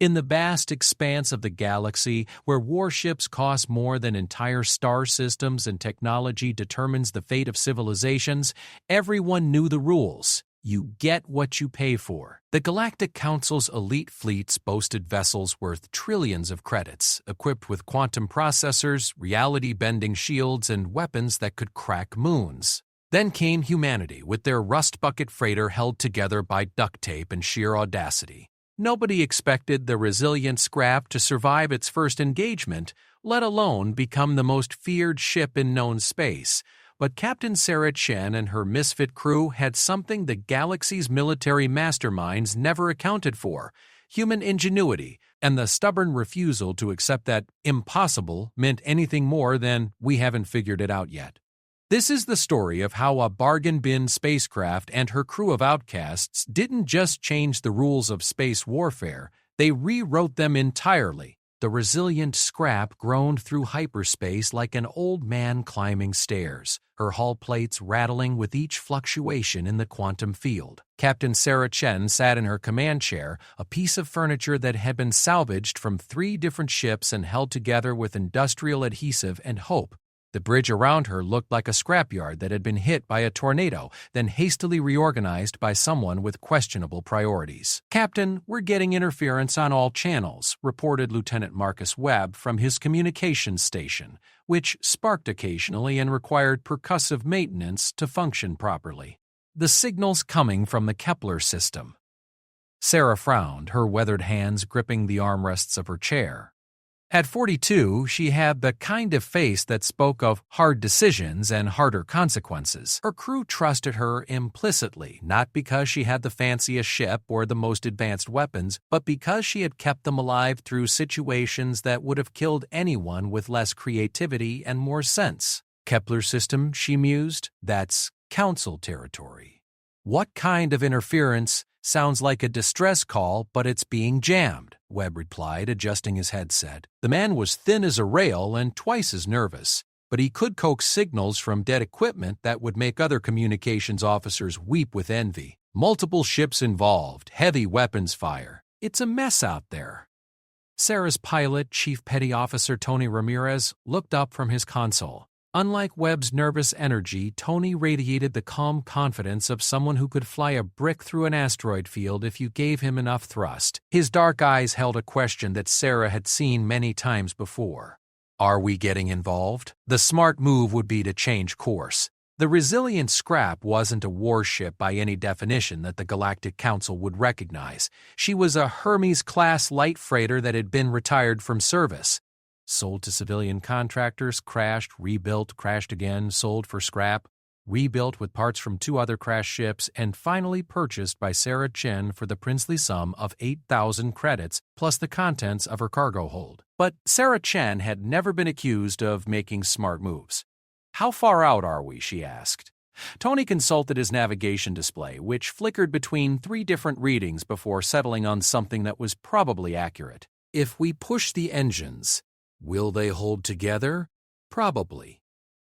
In the vast expanse of the galaxy, where warships cost more than entire star systems and technology determines the fate of civilizations, everyone knew the rules. You get what you pay for. The Galactic Council's elite fleets boasted vessels worth trillions of credits, equipped with quantum processors, reality-bending shields, and weapons that could crack moons. Then came humanity, with their rust bucket freighter held together by duct tape and sheer audacity. Nobody expected the resilient scrap to survive its first engagement, let alone become the most feared ship in known space. But Captain Sarah Chen and her misfit crew had something the galaxy's military masterminds never accounted for: human ingenuity, and the stubborn refusal to accept that impossible meant anything more than "we haven't figured it out yet." This is the story of how a bargain bin spacecraft and her crew of outcasts didn't just change the rules of space warfare, they rewrote them entirely. The resilient scrap groaned through hyperspace like an old man climbing stairs, her hull plates rattling with each fluctuation in the quantum field. Captain Sarah Chen sat in her command chair, a piece of furniture that had been salvaged from 3 different ships and held together with industrial adhesive and hope. The bridge around her looked like a scrapyard that had been hit by a tornado, then hastily reorganized by someone with questionable priorities. "Captain, we're getting interference on all channels," reported Lieutenant Marcus Webb from his communications station, which sparked occasionally and required percussive maintenance to function properly. "The signal's coming from the Kepler system." Sarah frowned, her weathered hands gripping the armrests of her chair. At 42, she had the kind of face that spoke of hard decisions and harder consequences. Her crew trusted her implicitly, not because she had the fanciest ship or the most advanced weapons, but because she had kept them alive through situations that would have killed anyone with less creativity and more sense. Kepler system, she mused, that's Council territory. What kind of interference? Sounds like a distress call, but it's being jammed, Webb replied, adjusting his headset. The man was thin as a rail and twice as nervous, but he could coax signals from dead equipment that would make other communications officers weep with envy. Multiple ships involved, heavy weapons fire. It's a mess out there. Sarah's pilot, Chief Petty Officer Tony Ramirez, looked up from his console. Unlike Webb's nervous energy, Tony radiated the calm confidence of someone who could fly a brick through an asteroid field if you gave him enough thrust. His dark eyes held a question that Sarah had seen many times before. Are we getting involved? The smart move would be to change course. The resilient scrap wasn't a warship by any definition that the Galactic Council would recognize. She was a Hermes-class light freighter that had been retired from service. Sold to civilian contractors, crashed, rebuilt, crashed again, sold for scrap, rebuilt with parts from 2 other crashed ships, and finally purchased by Sarah Chen for the princely sum of 8,000 credits plus the contents of her cargo hold. But Sarah Chen had never been accused of making smart moves. "How far out are we?" she asked. Tony consulted his navigation display, which flickered between 3 different readings before settling on something that was probably accurate. "If we push the engines, will they hold together? Probably."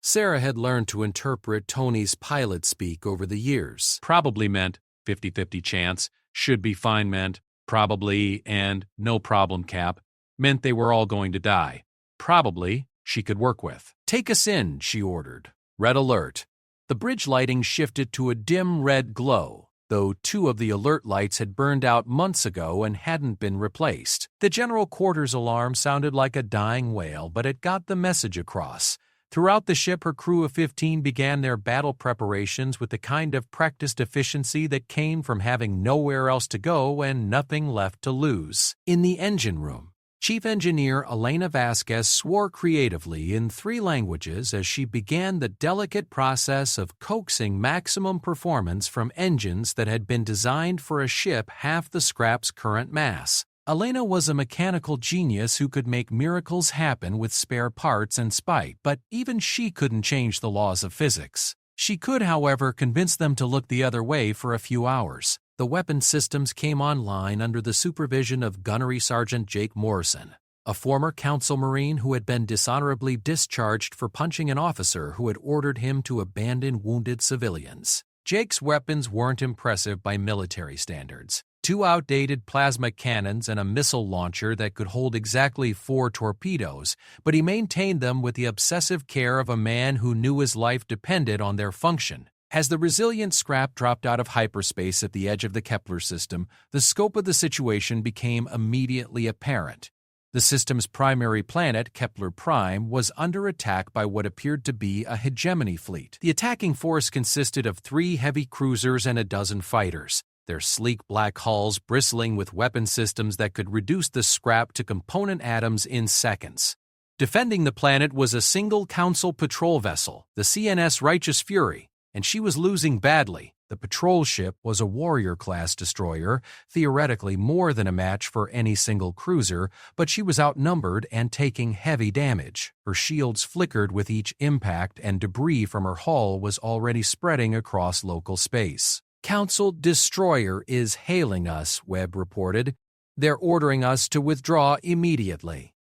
Sarah had learned to interpret Tony's pilot speak over the years. Probably meant 50-50 chance, should be fine meant probably, and no problem cap meant they were all going to die. Probably she could work with. "Take us in," she ordered. Red alert. The bridge lighting shifted to a dim red glow, though 2 of the alert lights had burned out months ago and hadn't been replaced. The general quarters alarm sounded like a dying wail, but it got the message across. Throughout the ship, her crew of 15 began their battle preparations with the kind of practiced efficiency that came from having nowhere else to go and nothing left to lose. In the engine room, Chief Engineer Elena Vasquez swore creatively in 3 languages as she began the delicate process of coaxing maximum performance from engines that had been designed for a ship half the scrap's current mass. Elena was a mechanical genius who could make miracles happen with spare parts and spite, but even she couldn't change the laws of physics. She could, however, convince them to look the other way for a few hours. The weapon systems came online under the supervision of Gunnery Sergeant Jake Morrison, a former Council Marine who had been dishonorably discharged for punching an officer who had ordered him to abandon wounded civilians. Jake's weapons weren't impressive by military standards. 2 outdated plasma cannons and a missile launcher that could hold exactly 4 torpedoes, but he maintained them with the obsessive care of a man who knew his life depended on their function. As the resilient scrap dropped out of hyperspace at the edge of the Kepler system, the scope of the situation became immediately apparent. The system's primary planet, Kepler Prime, was under attack by what appeared to be a hegemony fleet. The attacking force consisted of 3 heavy cruisers and a dozen fighters, their sleek black hulls bristling with weapon systems that could reduce the scrap to component atoms in seconds. Defending the planet was a single Council patrol vessel, the CNS Righteous Fury, and she was losing badly. The patrol ship was a Warrior-class destroyer, theoretically more than a match for any single cruiser, but she was outnumbered and taking heavy damage. Her shields flickered with each impact, and debris from her hull was already spreading across local space. "Council destroyer is hailing us," Webb reported. "They're ordering us to withdraw immediately."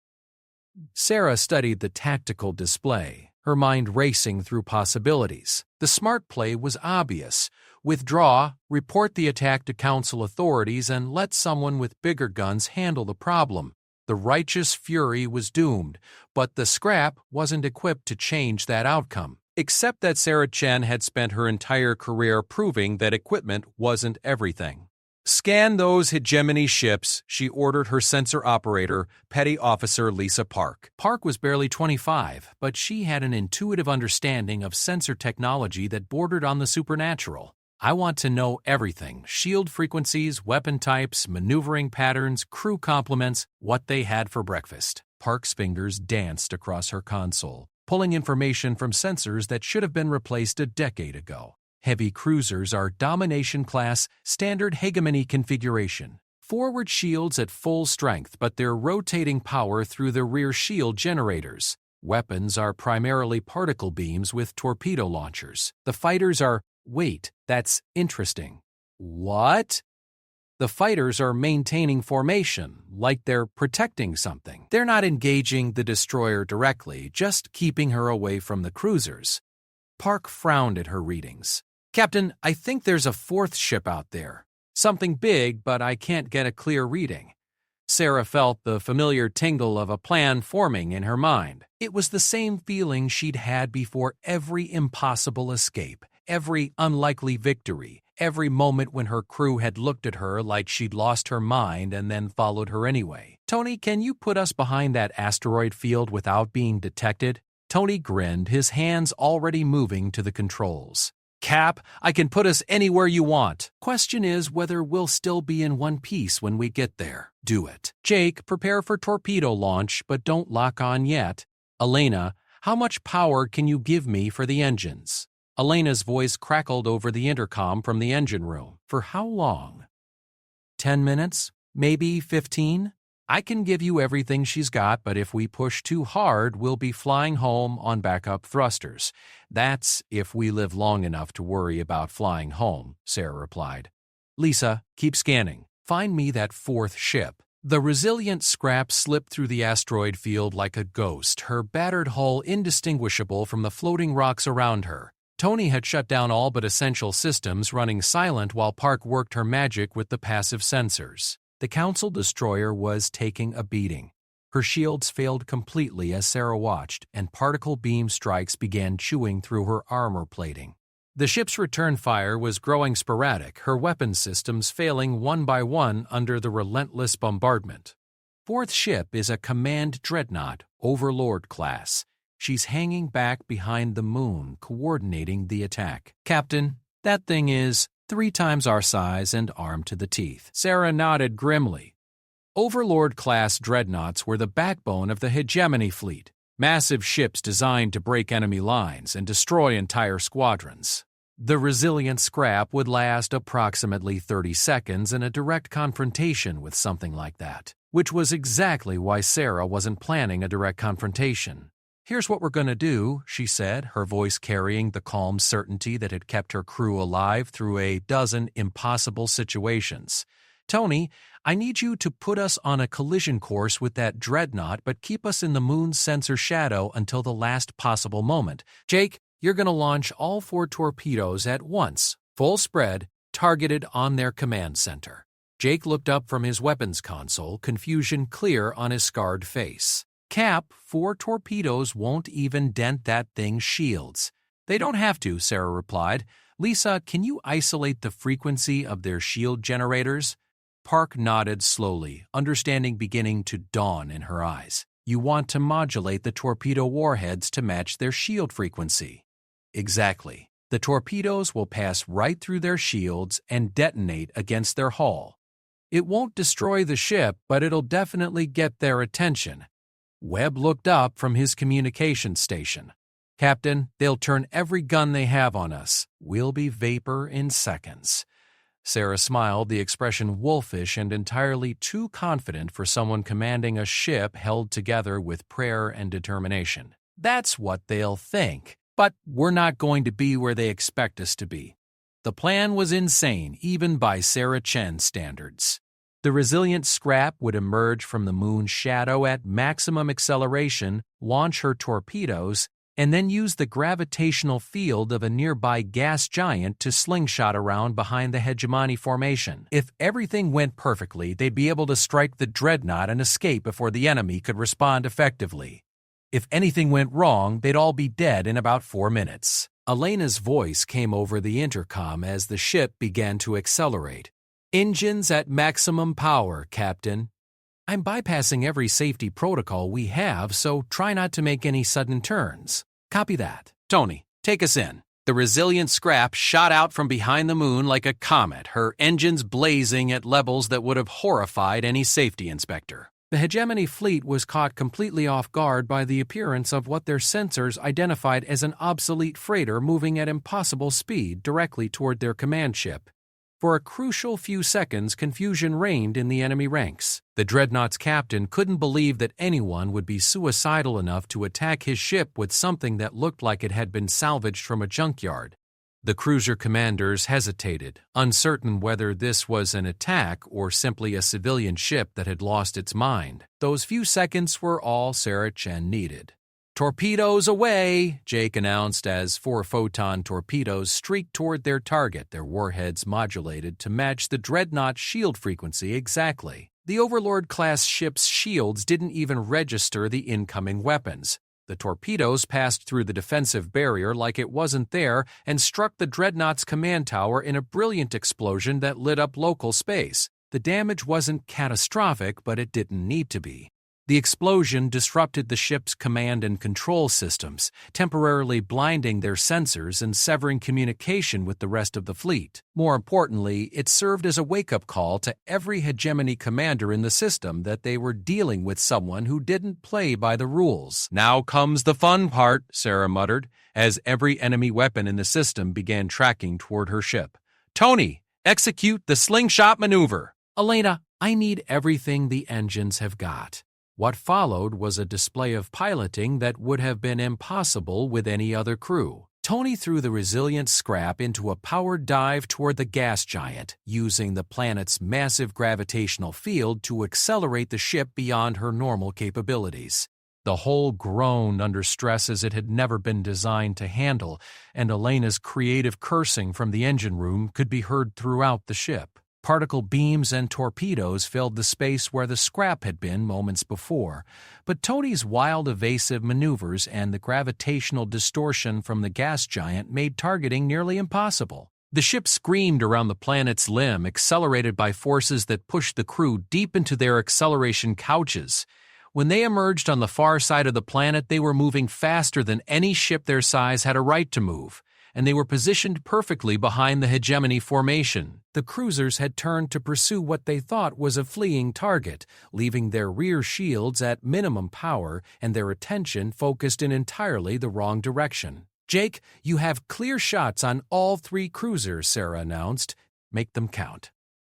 Sarah studied the tactical display, her mind racing through possibilities. The smart play was obvious. Withdraw, report the attack to Council authorities, and let someone with bigger guns handle the problem. The Righteous Fury was doomed, but the scrap wasn't equipped to change that outcome. Except that Sarah Chen had spent her entire career proving that equipment wasn't everything. "Scan those hegemony ships," she ordered her sensor operator, Petty Officer Lisa Park. Park was barely 25, but she had an intuitive understanding of sensor technology that bordered on the supernatural. "I want to know everything: shield frequencies, weapon types, maneuvering patterns, crew complements, what they had for breakfast." Park's fingers danced across her console, pulling information from sensors that should have been replaced a decade ago. Heavy cruisers are Domination-class, standard hegemony configuration. Forward shields at full strength, but they're rotating power through the rear shield generators. Weapons are primarily particle beams with torpedo launchers. The fighters are... Wait, that's interesting. What? The fighters are maintaining formation, like they're protecting something. They're not engaging the destroyer directly, just keeping her away from the cruisers. Park frowned at her readings. "Captain, I think there's a 4th ship out there. Something big, but I can't get a clear reading." Sarah felt the familiar tingle of a plan forming in her mind. It was the same feeling she'd had before every impossible escape, every unlikely victory, every moment when her crew had looked at her like she'd lost her mind and then followed her anyway. "Tony, can you put us behind that asteroid field without being detected?" Tony grinned, his hands already moving to the controls. "Cap, I can put us anywhere you want. Question is whether we'll still be in one piece when we get there." "Do it." "Jake, prepare for torpedo launch, but don't lock on yet." "Elena, how much power can you give me for the engines?" Elena's voice crackled over the intercom from the engine room. "For how long?" 10 minutes? Maybe 15? "I can give you everything she's got, but if we push too hard, we'll be flying home on backup thrusters. That's if we live long enough to worry about flying home," Sarah replied. "Lisa, keep scanning. Find me that 4th ship." The resilient scrap slipped through the asteroid field like a ghost, her battered hull indistinguishable from the floating rocks around her. Tony had shut down all but essential systems, running silent while Park worked her magic with the passive sensors. The Council destroyer was taking a beating. Her shields failed completely as Sarah watched, and particle beam strikes began chewing through her armor plating. The ship's return fire was growing sporadic, her weapon systems failing one by one under the relentless bombardment. 4th ship is a command dreadnought, Overlord class. She's hanging back behind the moon, coordinating the attack. "Captain, that thing is 3 times our size and armed to the teeth." Sarah nodded grimly. Overlord-class dreadnoughts were the backbone of the hegemony fleet, massive ships designed to break enemy lines and destroy entire squadrons. The resilient scrap would last approximately 30 seconds in a direct confrontation with something like that, which was exactly why Sarah wasn't planning a direct confrontation. "Here's what we're going to do," she said, her voice carrying the calm certainty that had kept her crew alive through a dozen impossible situations. "Tony, I need you to put us on a collision course with that dreadnought, but keep us in the moon's sensor shadow until the last possible moment. Jake, you're going to launch all 4 torpedoes at once, full spread, targeted on their command center." Jake looked up from his weapons console, confusion clear on his scarred face. Cap, 4 torpedoes won't even dent that thing's shields. They don't have to, Sarah replied. Lisa, can you isolate the frequency of their shield generators? Park nodded slowly, understanding beginning to dawn in her eyes. You want to modulate the torpedo warheads to match their shield frequency. Exactly. The torpedoes will pass right through their shields and detonate against their hull. It won't destroy the ship, but it'll definitely get their attention. Webb looked up from his communication station. Captain, they'll turn every gun they have on us. We'll be vapor in seconds. Sarah smiled, the expression wolfish and entirely too confident for someone commanding a ship held together with prayer and determination. That's what they'll think. But we're not going to be where they expect us to be. The plan was insane, even by Sarah Chen standards. The resilient scrap would emerge from the moon's shadow at maximum acceleration, launch her torpedoes, and then use the gravitational field of a nearby gas giant to slingshot around behind the hegemony formation. If everything went perfectly, they'd be able to strike the dreadnought and escape before the enemy could respond effectively. If anything went wrong, they'd all be dead in about 4 minutes. Elena's voice came over the intercom as the ship began to accelerate. Engines at maximum power, Captain. I'm bypassing every safety protocol we have, so try not to make any sudden turns. Copy that. Tony, take us in. The resilient scrap shot out from behind the moon like a comet, her engines blazing at levels that would have horrified any safety inspector. The hegemony fleet was caught completely off guard by the appearance of what their sensors identified as an obsolete freighter moving at impossible speed directly toward their command ship. For a crucial few seconds, confusion reigned in the enemy ranks. The dreadnought's captain couldn't believe that anyone would be suicidal enough to attack his ship with something that looked like it had been salvaged from a junkyard. The cruiser commanders hesitated, uncertain whether this was an attack or simply a civilian ship that had lost its mind. Those few seconds were all Sarah Chen needed. Torpedoes away, Jake announced as 4 photon torpedoes streaked toward their target, their warheads modulated to match the dreadnought's shield frequency exactly. The Overlord-class ship's shields didn't even register the incoming weapons. The torpedoes passed through the defensive barrier like it wasn't there and struck the dreadnought's command tower in a brilliant explosion that lit up local space. The damage wasn't catastrophic, but it didn't need to be. The explosion disrupted the ship's command and control systems, temporarily blinding their sensors and severing communication with the rest of the fleet. More importantly, it served as a wake-up call to every hegemony commander in the system that they were dealing with someone who didn't play by the rules. Now comes the fun part, Sarah muttered, as every enemy weapon in the system began tracking toward her ship. Tony, execute the slingshot maneuver. Elena, I need everything the engines have got. What followed was a display of piloting that would have been impossible with any other crew. Tony threw the resilient scrap into a powered dive toward the gas giant, using the planet's massive gravitational field to accelerate the ship beyond her normal capabilities. The hull groaned under stresses it had never been designed to handle, and Elena's creative cursing from the engine room could be heard throughout the ship. Particle beams and torpedoes filled the space where the scrap had been moments before, but Tony's wild evasive maneuvers and the gravitational distortion from the gas giant made targeting nearly impossible. The ship screamed around the planet's limb, accelerated by forces that pushed the crew deep into their acceleration couches. When they emerged on the far side of the planet, they were moving faster than any ship their size had a right to move, and they were positioned perfectly behind the hegemony formation. The cruisers had turned to pursue what they thought was a fleeing target, leaving their rear shields at minimum power and their attention focused in entirely the wrong direction. Jake, you have clear shots on all 3 cruisers, Sarah announced. Make them count.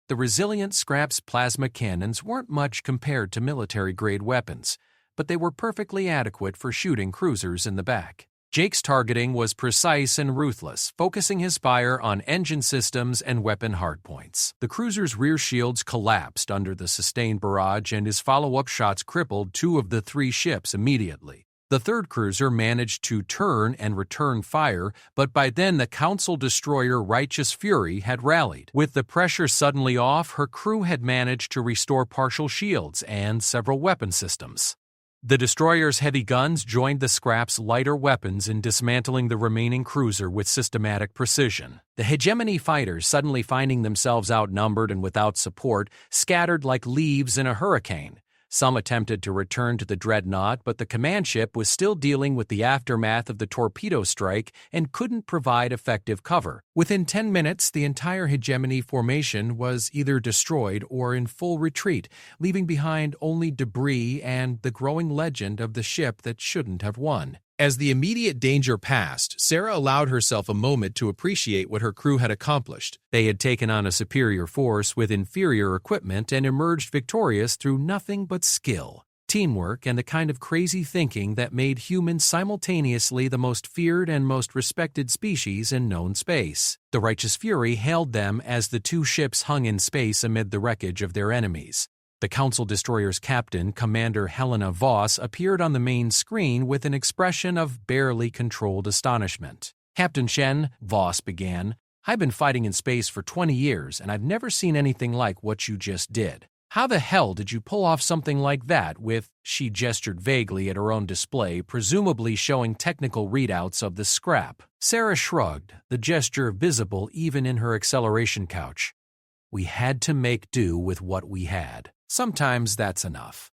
The resilient scrap's plasma cannons weren't much compared to military-grade weapons, but they were perfectly adequate for shooting cruisers in the back. Jake's targeting was precise and ruthless, focusing his fire on engine systems and weapon hardpoints. The cruiser's rear shields collapsed under the sustained barrage, and his follow-up shots crippled 2 of the 3 ships immediately. The third cruiser managed to turn and return fire, but by then the Council destroyer Righteous Fury had rallied. With the pressure suddenly off, her crew had managed to restore partial shields and several weapon systems. The destroyer's heavy guns joined the scrap's lighter weapons in dismantling the remaining cruiser with systematic precision. The hegemony fighters, suddenly finding themselves outnumbered and without support, scattered like leaves in a hurricane. Some attempted to return to the dreadnought, but the command ship was still dealing with the aftermath of the torpedo strike and couldn't provide effective cover. Within 10 minutes, the entire hegemony formation was either destroyed or in full retreat, leaving behind only debris and the growing legend of the ship that shouldn't have won. As the immediate danger passed, Sarah allowed herself a moment to appreciate what her crew had accomplished. They had taken on a superior force with inferior equipment and emerged victorious through nothing but skill, teamwork, and the kind of crazy thinking that made humans simultaneously the most feared and most respected species in known space. The Righteous Fury hailed them as the two ships hung in space amid the wreckage of their enemies. The Council destroyer's captain, Commander Helena Voss, appeared on the main screen with an expression of barely controlled astonishment. "Captain Chen," Voss began, "I've been fighting in space for 20 years, and I've never seen anything like what you just did. How the hell did you pull off something like that with—" She gestured vaguely at her own display, presumably showing technical readouts of the scrap. Sarah shrugged, the gesture visible even in her acceleration couch. "We had to make do with what we had. Sometimes that's enough."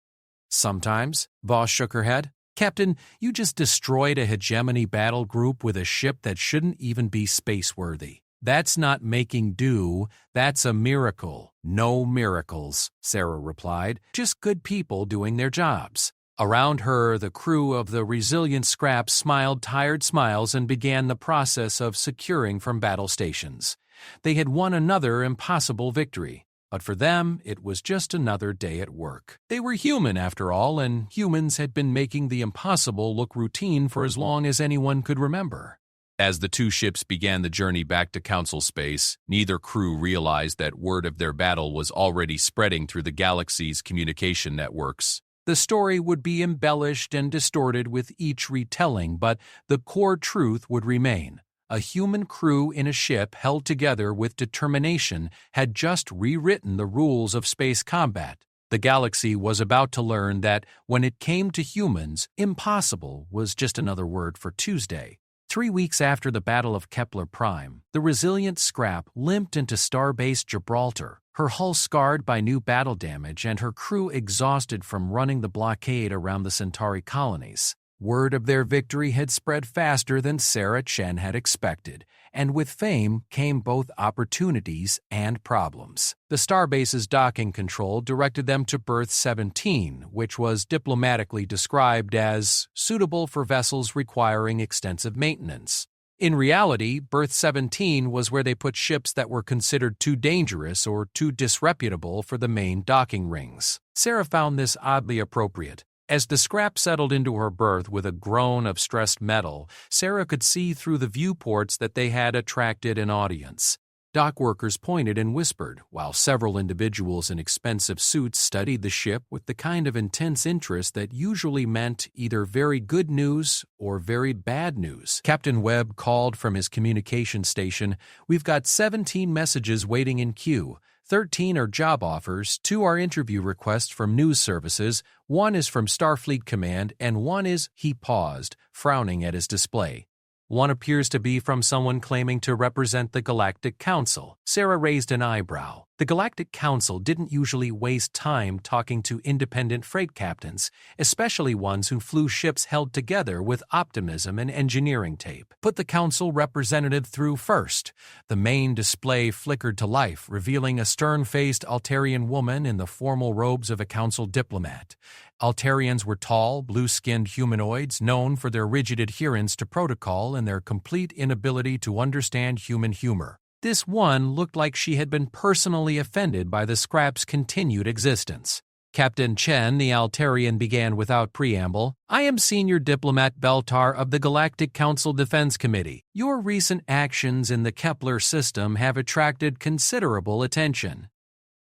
"Sometimes?" Voss shook her head. "Captain, you just destroyed a hegemony battle group with a ship that shouldn't even be space-worthy. That's not making do, that's a miracle." "No miracles," Sarah replied. "Just good people doing their jobs." Around her, the crew of the resilient scrap smiled tired smiles and began the process of securing from battle stations. They had won another impossible victory. But for them, it was just another day at work. They were human, after all, and humans had been making the impossible look routine for as long as anyone could remember. As the two ships began the journey back to Council space, neither crew realized that word of their battle was already spreading through the galaxy's communication networks. The story would be embellished and distorted with each retelling, but the core truth would remain. A human crew in a ship held together with determination had just rewritten the rules of space combat. The galaxy was about to learn that when it came to humans, impossible was just another word for Tuesday. 3 weeks after the Battle of Kepler Prime, the resilient scrap limped into Starbase Gibraltar, her hull scarred by new battle damage and her crew exhausted from running the blockade around the Centauri colonies. Word of their victory had spread faster than Sarah Chen had expected, and with fame came both opportunities and problems. The Starbase's docking control directed them to berth 17, which was diplomatically described as suitable for vessels requiring extensive maintenance. In reality, berth 17 was where they put ships that were considered too dangerous or too disreputable for the main docking rings. Sarah found this oddly appropriate. As the scrap settled into her berth with a groan of stressed metal, Sarah could see through the viewports that they had attracted an audience. Dock workers pointed and whispered, while several individuals in expensive suits studied the ship with the kind of intense interest that usually meant either very good news or very bad news. Captain Webb called from his communication station, "We've got 17 messages waiting in queue. 13 are job offers, 2 are interview requests from news services, 1 is from Starfleet Command, and 1 is—" He paused, frowning at his display. "One appears to be from someone claiming to represent the Galactic Council." Sarah raised an eyebrow. The Galactic Council didn't usually waste time talking to independent freight captains, especially ones who flew ships held together with optimism and engineering tape. Put the Council representative through first. The main display flickered to life, revealing a stern-faced Altarian woman in the formal robes of a Council diplomat. Altarians were tall, blue-skinned humanoids known for their rigid adherence to protocol and their complete inability to understand human humor. This one looked like she had been personally offended by the scrap's continued existence. Captain Chen, the Altarian, began without preamble. "I am Senior Diplomat Beltar of the Galactic Council Defense Committee. Your recent actions in the Kepler system have attracted considerable attention."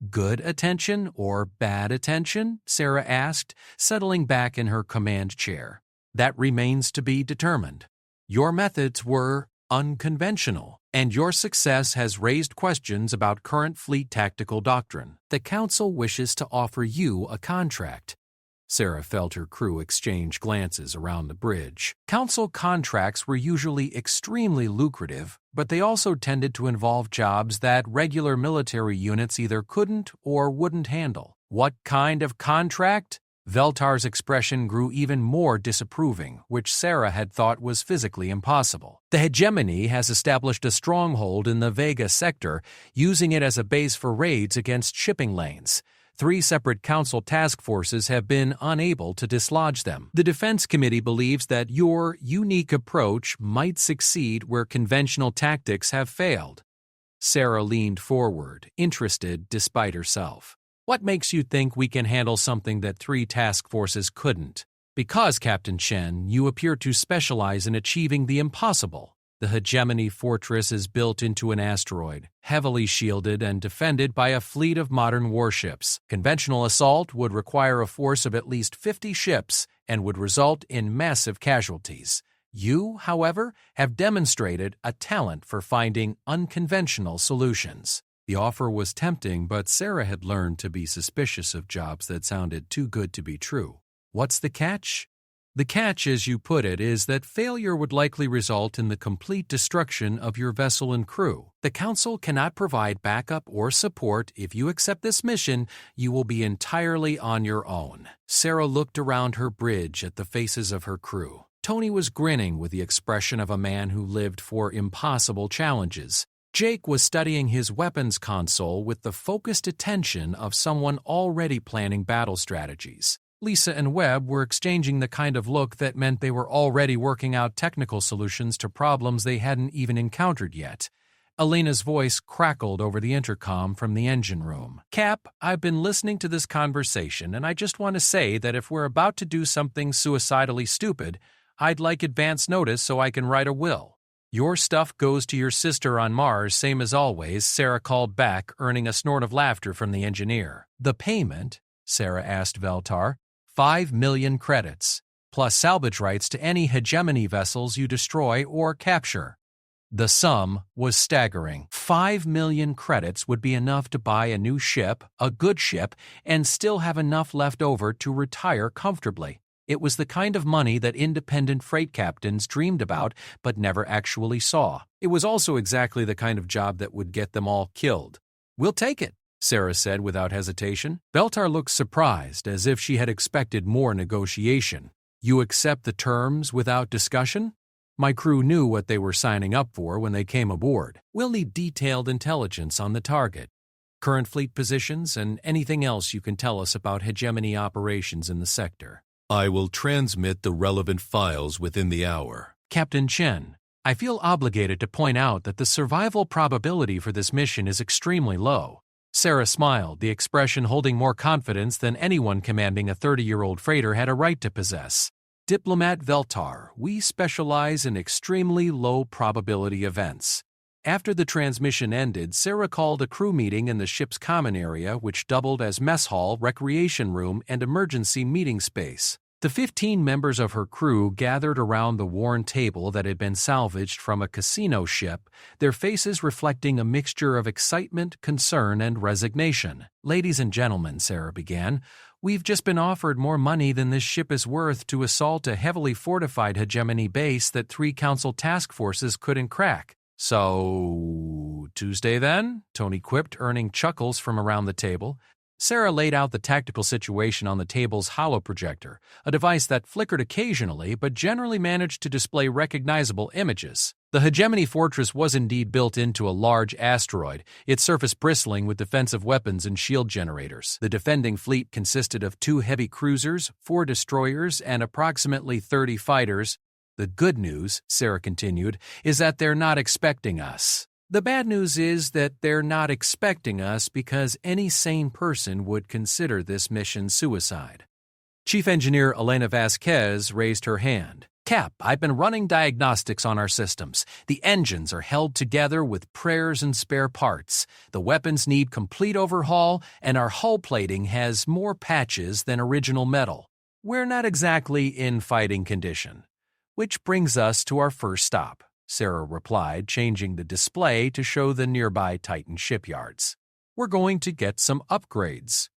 "Good attention or bad attention?" Sarah asked, settling back in her command chair. That remains to be determined. Your methods were unconventional, and your success has raised questions about current fleet tactical doctrine. The Council wishes to offer you a contract. Sarah felt her crew exchange glances around the bridge. Council contracts were usually extremely lucrative, but they also tended to involve jobs that regular military units either couldn't or wouldn't handle. What kind of contract? Veltar's expression grew even more disapproving, which Sarah had thought was physically impossible. The hegemony has established a stronghold in the Vega sector, using it as a base for raids against shipping lanes. 3 separate council task forces have been unable to dislodge them. The Defense Committee believes that your unique approach might succeed where conventional tactics have failed. Sarah leaned forward, interested despite herself. What makes you think we can handle something that 3 task forces couldn't? Because, Captain Chen, you appear to specialize in achieving the impossible. The hegemony fortress is built into an asteroid, heavily shielded and defended by a fleet of modern warships. Conventional assault would require a force of at least 50 ships and would result in massive casualties. You, however, have demonstrated a talent for finding unconventional solutions. The offer was tempting, but Sarah had learned to be suspicious of jobs that sounded too good to be true. What's the catch? The catch, as you put it, is that failure would likely result in the complete destruction of your vessel and crew. The Council cannot provide backup or support. If you accept this mission, you will be entirely on your own. Sarah looked around her bridge at the faces of her crew. Tony was grinning with the expression of a man who lived for impossible challenges. Jake was studying his weapons console with the focused attention of someone already planning battle strategies. Lisa and Webb were exchanging the kind of look that meant they were already working out technical solutions to problems they hadn't even encountered yet. Elena's voice crackled over the intercom from the engine room. Cap, I've been listening to this conversation, and I just want to say that if we're about to do something suicidally stupid, I'd like advance notice so I can write a will. Your stuff goes to your sister on Mars, same as always, Sarah called back, earning a snort of laughter from the engineer. The payment? Sarah asked Veltar. 5 million credits, plus salvage rights to any hegemony vessels you destroy or capture. The sum was staggering. 5 million credits would be enough to buy a new ship, a good ship, and still have enough left over to retire comfortably. It was the kind of money that independent freight captains dreamed about but never actually saw. It was also exactly the kind of job that would get them all killed. We'll take it, Sarah said without hesitation. Veltar looked surprised, as if she had expected more negotiation. You accept the terms without discussion? My crew knew what they were signing up for when they came aboard. We'll need detailed intelligence on the target, current fleet positions, and anything else you can tell us about hegemony operations in the sector. I will transmit the relevant files within the hour. Captain Chen, I feel obligated to point out that the survival probability for this mission is extremely low. Sarah smiled, the expression holding more confidence than anyone commanding a 30-year-old freighter had a right to possess. Diplomat Veltar, we specialize in extremely low probability events. After the transmission ended, Sarah called a crew meeting in the ship's common area, which doubled as mess hall, recreation room, and emergency meeting space. The 15 members of her crew gathered around the worn table that had been salvaged from a casino ship, their faces reflecting a mixture of excitement, concern, and resignation. Ladies and gentlemen, Sarah began, we've just been offered more money than this ship is worth to assault a heavily fortified hegemony base that 3 council task forces couldn't crack. So, Tuesday then? Tony quipped, earning chuckles from around the table. Sarah laid out the tactical situation on the table's holoprojector, a device that flickered occasionally but generally managed to display recognizable images. The hegemony fortress was indeed built into a large asteroid, its surface bristling with defensive weapons and shield generators. The defending fleet consisted of 2 heavy cruisers, 4 destroyers, and approximately 30 fighters. The good news, Sarah continued, is that they're not expecting us. The bad news is that they're not expecting us because any sane person would consider this mission suicide. Chief Engineer Elena Vasquez raised her hand. Cap, I've been running diagnostics on our systems. The engines are held together with prayers and spare parts. The weapons need complete overhaul, and our hull plating has more patches than original metal. we're not exactly in fighting condition. Which brings us to our first stop, Sarah replied, changing the display to show the nearby Titan shipyards. We're going to get some upgrades.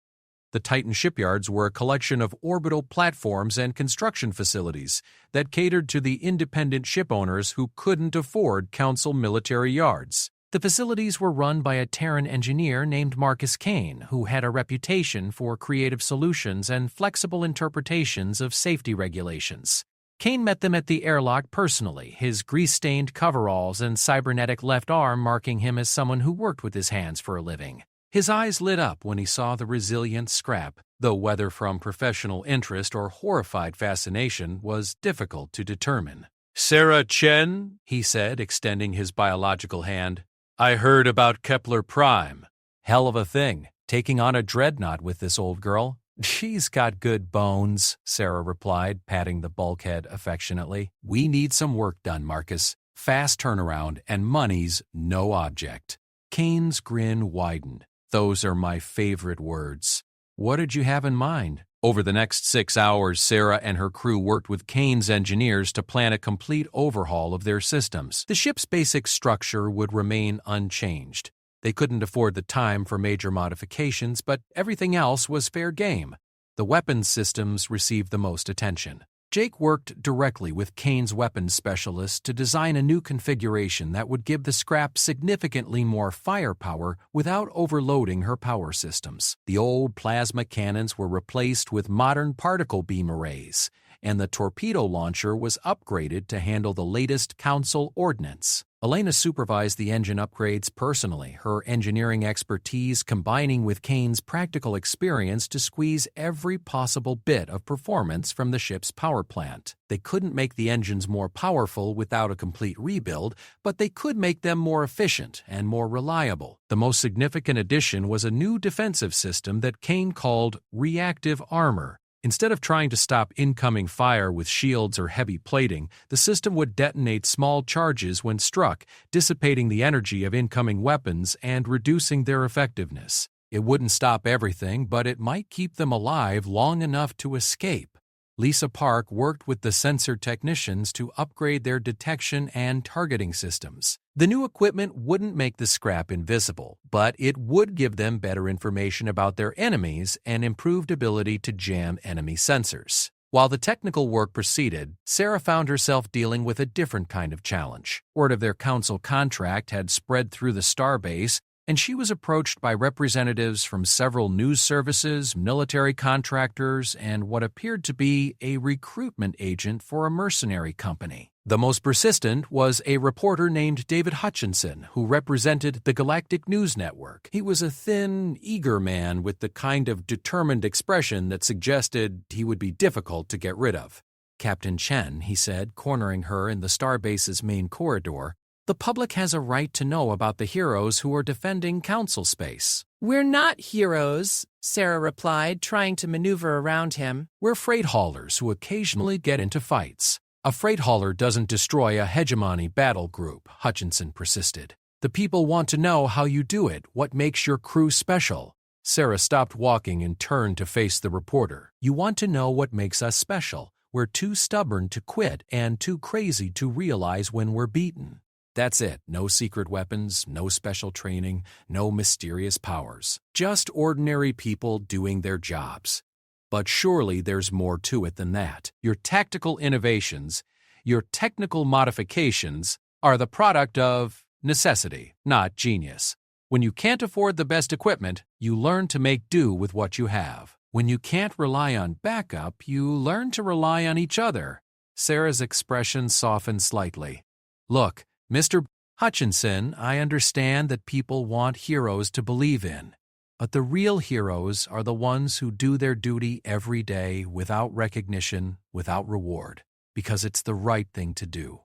The Titan shipyards were a collection of orbital platforms and construction facilities that catered to the independent ship owners who couldn't afford Council military yards. The facilities were run by a Terran engineer named Marcus Kane, who had a reputation for creative solutions and flexible interpretations of safety regulations. Kane met them at the airlock personally, his grease-stained coveralls and cybernetic left arm marking him as someone who worked with his hands for a living. His eyes lit up when he saw the resilient scrap, though whether from professional interest or horrified fascination was difficult to determine. "Sarah Chen," he said, extending his biological hand. "I heard about Kepler Prime." "Hell of a thing, taking on a dreadnought with this old girl." "She's got good bones," Sarah replied, patting the bulkhead affectionately. "We need some work done, Marcus. Fast turnaround, and money's no object." Kane's grin widened. "Those are my favorite words. What did you have in mind?" Over the next 6 hours, Sarah and her crew worked with Kane's engineers to plan a complete overhaul of their systems. The ship's basic structure would remain unchanged. They couldn't afford the time for major modifications, but everything else was fair game. The weapons systems received the most attention. Jake worked directly with Kane's weapons specialist to design a new configuration that would give the scrap significantly more firepower without overloading her power systems. The old plasma cannons were replaced with modern particle beam arrays, and the torpedo launcher was upgraded to handle the latest Council ordnance. Elena supervised the engine upgrades personally, her engineering expertise combining with Kane's practical experience to squeeze every possible bit of performance from the ship's power plant. They couldn't make the engines more powerful without a complete rebuild, but they could make them more efficient and more reliable. The most significant addition was a new defensive system that Kane called reactive armor. Instead of trying to stop incoming fire with shields or heavy plating, the system would detonate small charges when struck, dissipating the energy of incoming weapons and reducing their effectiveness. It wouldn't stop everything, but it might keep them alive long enough to escape. Lisa Park worked with the sensor technicians to upgrade their detection and targeting systems. The new equipment wouldn't make the scrap invisible, but it would give them better information about their enemies and improved ability to jam enemy sensors. While the technical work proceeded, Sarah found herself dealing with a different kind of challenge. Word of their Council contract had spread through the starbase, and she was approached by representatives from several news services, military contractors, and what appeared to be a recruitment agent for a mercenary company. The most persistent was a reporter named David Hutchinson, who represented the Galactic News Network. He was a thin, eager man with the kind of determined expression that suggested he would be difficult to get rid of. "Captain Chen," he said, cornering her in the starbase's main corridor, "the public has a right to know about the heroes who are defending Council space." "We're not heroes," Sarah replied, trying to maneuver around him. "We're freight haulers who occasionally get into fights." "A freight hauler doesn't destroy a hegemony battle group," Hutchinson persisted. "The people want to know how you do it, what makes your crew special." Sarah stopped walking and turned to face the reporter. "You want to know what makes us special. We're too stubborn to quit and too crazy to realize when we're beaten. That's it. No secret weapons, no special training, no mysterious powers. Just ordinary people doing their jobs. But surely there's more to it than that. Your tactical innovations, your technical modifications, are the product of necessity, not genius. When you can't afford the best equipment, you learn to make do with what you have. When you can't rely on backup, you learn to rely on each other." Sarah's expression softened slightly. "Look, Mr. Hutchinson, I understand that people want heroes to believe in. But the real heroes are the ones who do their duty every day without recognition, without reward, because it's the right thing to do.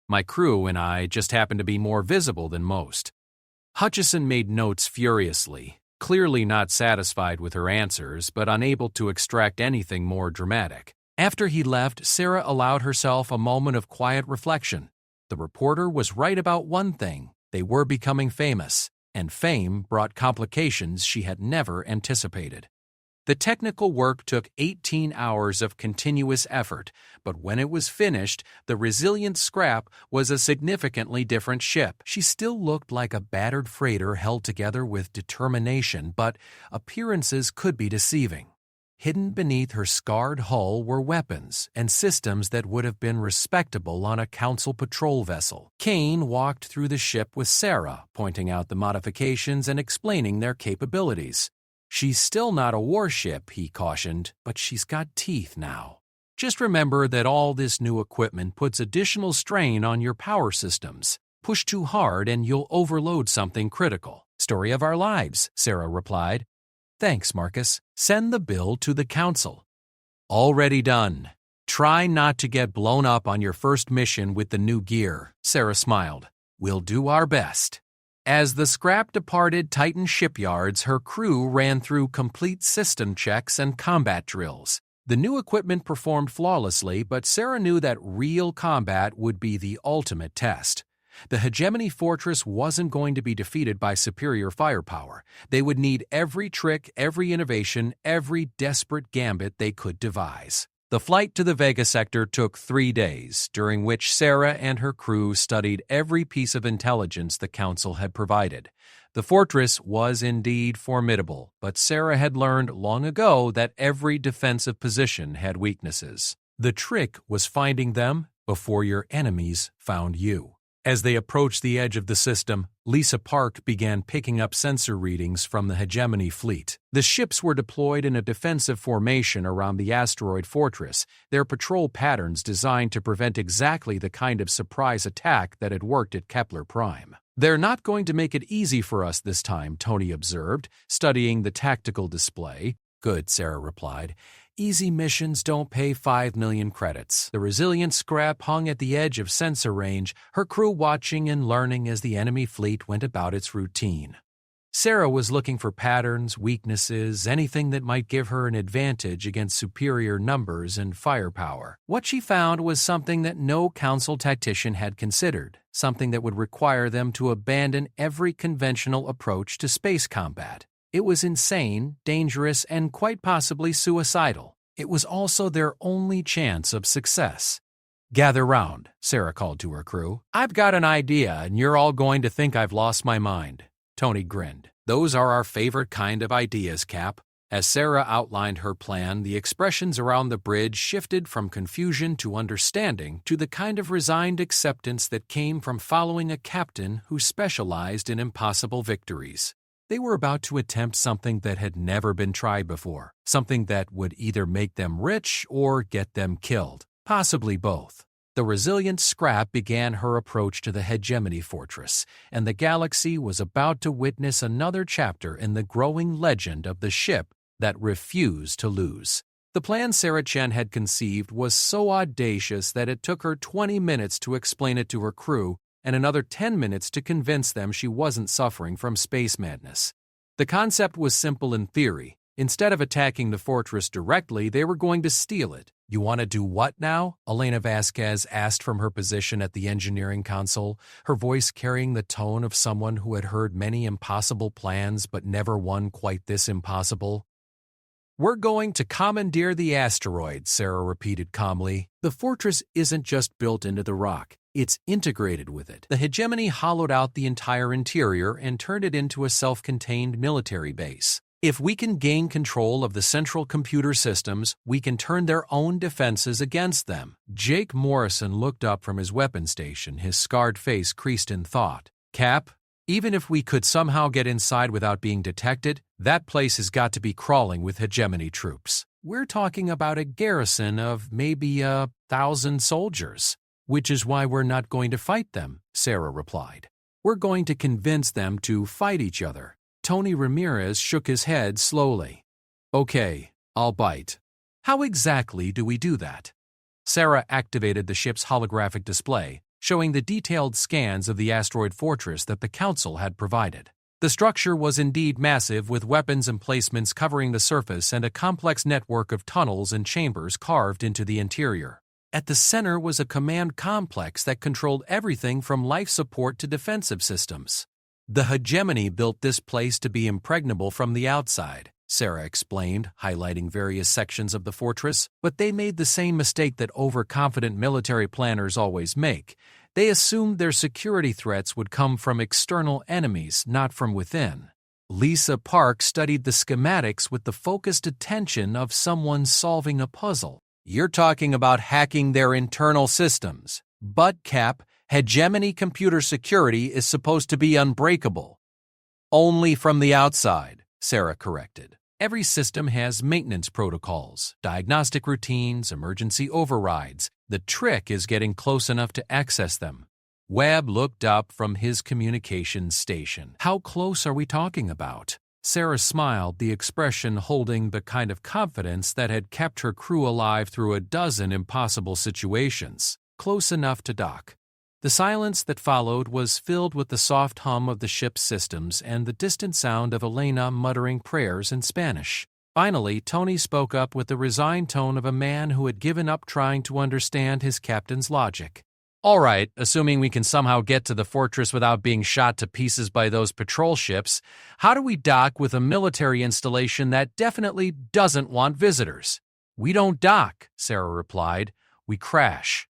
My crew and I just happen to be more visible than most." Hutchison made notes furiously, clearly not satisfied with her answers, but unable to extract anything more dramatic. After he left, Sarah allowed herself a moment of quiet reflection. The reporter was right about one thing: they were becoming famous, and fame brought complications she had never anticipated. The technical work took 18 hours of continuous effort, but when it was finished, the resilient scrap was a significantly different ship. She still looked like a battered freighter held together with determination, but appearances could be deceiving. Hidden beneath her scarred hull were weapons and systems that would have been respectable on a Council patrol vessel. Kane walked through the ship with Sarah, pointing out the modifications and explaining their capabilities. "She's still not a warship," he cautioned, "but she's got teeth now. Just remember that all this new equipment puts additional strain on your power systems. Push too hard and you'll overload something critical." "Story of our lives," Sarah replied. "Thanks, Marcus. Send the bill to the Council." "Already done. Try not to get blown up on your first mission with the new gear," Sarah smiled. "We'll do our best." As the scrap departed Titan shipyards, her crew ran through complete system checks and combat drills. The new equipment performed flawlessly, but Sarah knew that real combat would be the ultimate test. The hegemony fortress wasn't going to be defeated by superior firepower. They would need every trick, every innovation, every desperate gambit they could devise. The flight to the Vega sector took 3 days, during which Sarah and her crew studied every piece of intelligence the Council had provided. The fortress was indeed formidable, but Sarah had learned long ago that every defensive position had weaknesses. The trick was finding them before your enemies found you. As they approached the edge of the system, Lisa Park began picking up sensor readings from the hegemony fleet. The ships were deployed in a defensive formation around the asteroid fortress, their patrol patterns designed to prevent exactly the kind of surprise attack that had worked at Kepler Prime. "They're not going to make it easy for us this time," Tony observed, studying the tactical display. "Good," Sarah replied. "Easy missions don't pay 5 million credits." The resilient scrap hung at the edge of sensor range, her crew watching and learning as the enemy fleet went about its routine. Sarah was looking for patterns, weaknesses, anything that might give her an advantage against superior numbers and firepower. What she found was something that no Council tactician had considered, something that would require them to abandon every conventional approach to space combat. It was insane, dangerous, and quite possibly suicidal. It was also their only chance of success. "Gather round," Sarah called to her crew. "I've got an idea, and you're all going to think I've lost my mind." Tony grinned. "Those are our favorite kind of ideas, Cap." As Sarah outlined her plan, the expressions around the bridge shifted from confusion to understanding to the kind of resigned acceptance that came from following a captain who specialized in impossible victories. They were about to attempt something that had never been tried before, something that would either make them rich or get them killed, possibly both. The resilient scrap began her approach to the hegemony fortress, and the galaxy was about to witness another chapter in the growing legend of the ship that refused to lose. The plan Sarah Chen had conceived was so audacious that it took her 20 minutes to explain it to her crew, and another 10 minutes to convince them she wasn't suffering from space madness. The concept was simple in theory. Instead of attacking the fortress directly, they were going to steal it. "You want to do what now?" Elena Vasquez asked from her position at the engineering console, her voice carrying the tone of someone who had heard many impossible plans but never one quite this impossible. "We're going to commandeer the asteroid," Sarah repeated calmly. "The fortress isn't just built into the rock. It's integrated with it." The hegemony hollowed out the entire interior and turned it into a self-contained military base. "If we can gain control of the central computer systems, we can turn their own defenses against them." Jake Morrison looked up from his weapon station, his scarred face creased in thought. "Cap, even if we could somehow get inside without being detected, that place has got to be crawling with hegemony troops. We're talking about a garrison of maybe 1,000 soldiers. "Which is why we're not going to fight them," Sarah replied. "We're going to convince them to fight each other." Tony Ramirez shook his head slowly. "Okay, I'll bite. How exactly do we do that?" Sarah activated the ship's holographic display, showing the detailed scans of the asteroid fortress that the Council had provided. The structure was indeed massive, with weapons emplacements covering the surface and a complex network of tunnels and chambers carved into the interior. At the center was a command complex that controlled everything from life support to defensive systems. The hegemony built this place to be impregnable from the outside. Sarah explained, highlighting various sections of the fortress. But they made the same mistake that overconfident military planners always make. They assumed their security threats would come from external enemies, not from within. Lisa Park studied the schematics with the focused attention of someone solving a puzzle. You're talking about hacking their internal systems. But, Cap, hegemony computer security is supposed to be unbreakable. Only from the outside, Sarah corrected. Every system has maintenance protocols, diagnostic routines, emergency overrides. The trick is getting close enough to access them. Webb looked up from his communications station. How close are we talking about? Sarah smiled, the expression holding the kind of confidence that had kept her crew alive through a dozen impossible situations. Close enough to dock. The silence that followed was filled with the soft hum of the ship's systems and the distant sound of Elena muttering prayers in Spanish. Finally, Tony spoke up with the resigned tone of a man who had given up trying to understand his captain's logic. All right, assuming we can somehow get to the fortress without being shot to pieces by those patrol ships, how do we dock with a military installation that definitely doesn't want visitors? We don't dock, Sarah replied. We crash.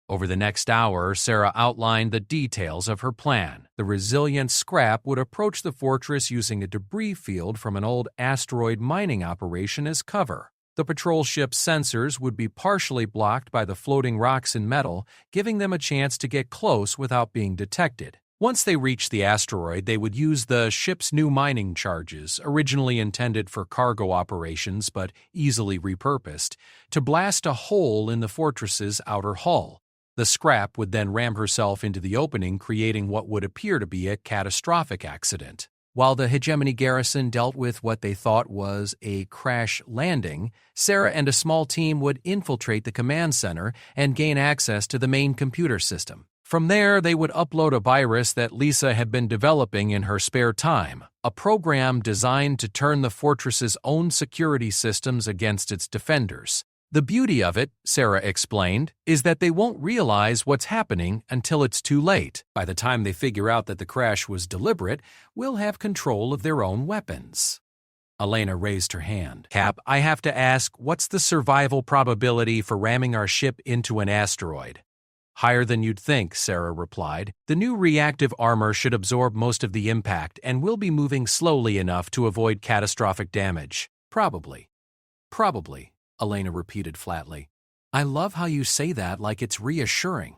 Over the next hour, Sarah outlined the details of her plan. The resilient scrap would approach the fortress using a debris field from an old asteroid mining operation as cover. The patrol ship's sensors would be partially blocked by the floating rocks and metal, giving them a chance to get close without being detected. Once they reached the asteroid, they would use the ship's new mining charges, originally intended for cargo operations but easily repurposed, to blast a hole in the fortress's outer hull. The scrap would then ram herself into the opening, creating what would appear to be a catastrophic accident. While the hegemony garrison dealt with what they thought was a crash landing, Sarah and a small team would infiltrate the command center and gain access to the main computer system. From there, they would upload a virus that Lisa had been developing in her spare time, a program designed to turn the fortress's own security systems against its defenders. The beauty of it, Sarah explained, is that they won't realize what's happening until it's too late. By the time they figure out that the crash was deliberate, we'll have control of their own weapons. Elena raised her hand. Cap, I have to ask, what's the survival probability for ramming our ship into an asteroid? Higher than you'd think, Sarah replied. The new reactive armor should absorb most of the impact, and we'll be moving slowly enough to avoid catastrophic damage. Probably. Probably. Elena repeated flatly. I love how you say that like it's reassuring.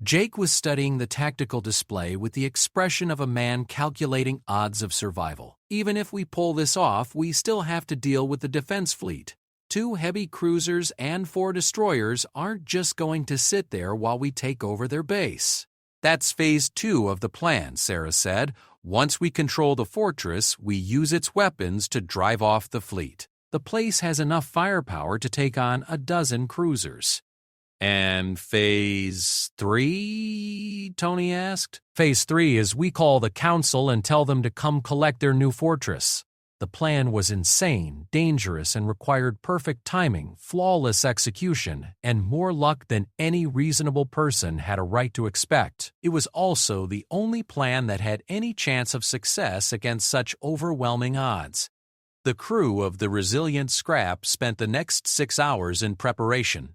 Jake was studying the tactical display with the expression of a man calculating odds of survival. Even if we pull this off, we still have to deal with the defense fleet. 2 heavy cruisers and 4 destroyers aren't just going to sit there while we take over their base. That's phase 2 of the plan, Sarah said. Once we control the fortress, we use its weapons to drive off the fleet. The place has enough firepower to take on a dozen cruisers. And phase 3? Tony asked. Phase 3 is we call the council and tell them to come collect their new fortress. The plan was insane, dangerous, and required perfect timing, flawless execution, and more luck than any reasonable person had a right to expect. It was also the only plan that had any chance of success against such overwhelming odds. The crew of the resilient scrap spent the next 6 hours in preparation.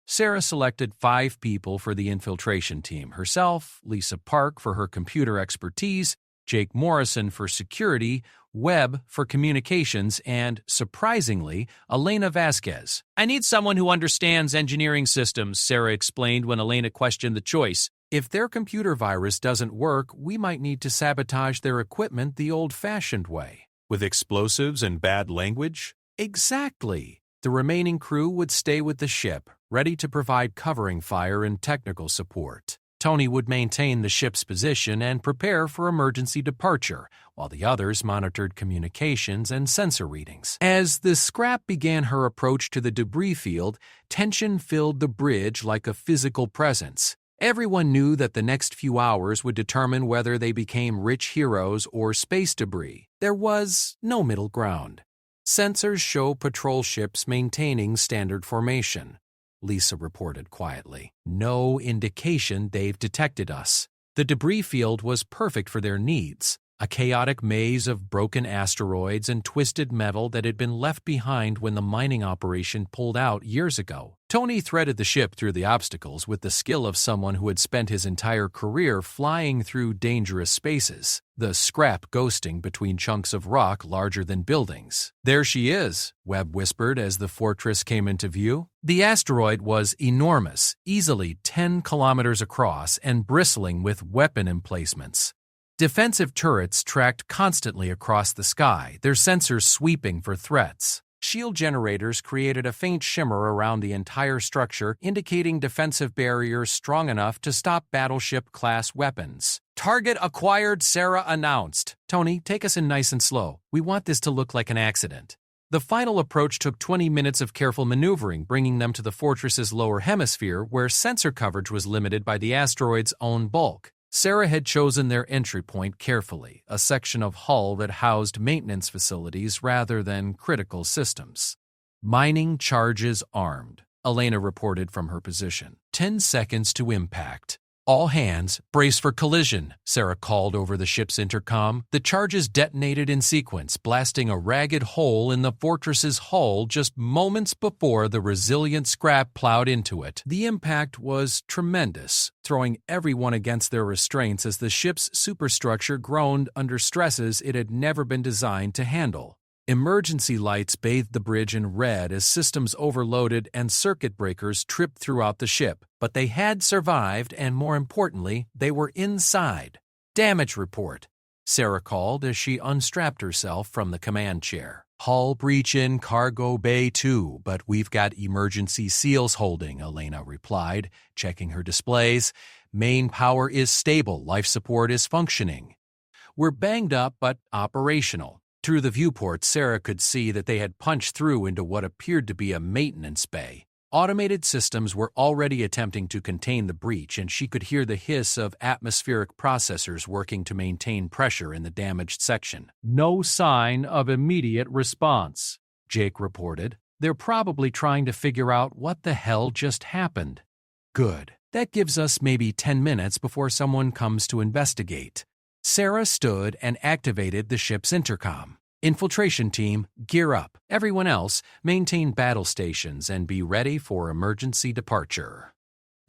Sarah selected 5 people for the infiltration team, herself, Lisa Park for her computer expertise, Jake Morrison for security, Webb for communications, and, surprisingly, Elena Vasquez. I need someone who understands engineering systems, Sarah explained when Elena questioned the choice. If their computer virus doesn't work, we might need to sabotage their equipment the old-fashioned way. With explosives and bad language? Exactly. The remaining crew would stay with the ship, ready to provide covering fire and technical support. Tony would maintain the ship's position and prepare for emergency departure, while the others monitored communications and sensor readings. As the scrap began her approach to the debris field, tension filled the bridge like a physical presence. Everyone knew that the next few hours would determine whether they became rich heroes or space debris. There was no middle ground. Sensors show patrol ships maintaining standard formation, Lisa reported quietly. No indication they've detected us. The debris field was perfect for their needs. a chaotic maze of broken asteroids and twisted metal that had been left behind when the mining operation pulled out years ago. Tony threaded the ship through the obstacles with the skill of someone who had spent his entire career flying through dangerous spaces, the scrap ghosting between chunks of rock larger than buildings. "There she is," Webb whispered as the fortress came into view. The asteroid was enormous, easily 10 kilometers across and bristling with weapon emplacements. Defensive turrets tracked constantly across the sky, their sensors sweeping for threats. Shield generators created a faint shimmer around the entire structure, indicating defensive barriers strong enough to stop battleship-class weapons. "Target acquired," Sarah announced. "Tony, take us in nice and slow. We want this to look like an accident." The final approach took 20 minutes of careful maneuvering, bringing them to the fortress's lower hemisphere, where sensor coverage was limited by the asteroid's own bulk. Sarah had chosen their entry point carefully, a section of hull that housed maintenance facilities rather than critical systems. "Mining charges armed," Elena reported from her position. 10 seconds to impact. "All hands, brace for collision," Sarah called over the ship's intercom. The charges detonated in sequence, blasting a ragged hole in the fortress's hull just moments before the resilient scrap plowed into it. The impact was tremendous, throwing everyone against their restraints as the ship's superstructure groaned under stresses it had never been designed to handle. Emergency lights bathed the bridge in red as systems overloaded and circuit breakers tripped throughout the ship, but they had survived, and more importantly, they were inside. "Damage report," Sarah called as she unstrapped herself from the command chair. "Hull breach in Cargo Bay 2, but we've got emergency seals holding," Elena replied, checking her displays. "Main power is stable, life support is functioning. We're banged up but operational." Through the viewport, Sarah could see that they had punched through into what appeared to be a maintenance bay. Automated systems were already attempting to contain the breach, and she could hear the hiss of atmospheric processors working to maintain pressure in the damaged section. "No sign of immediate response," Jake reported. "They're probably trying to figure out what the hell just happened." "Good. That gives us maybe 10 minutes before someone comes to investigate." Sarah stood and activated the ship's intercom. "Infiltration team, gear up. Everyone else, maintain battle stations and be ready for emergency departure."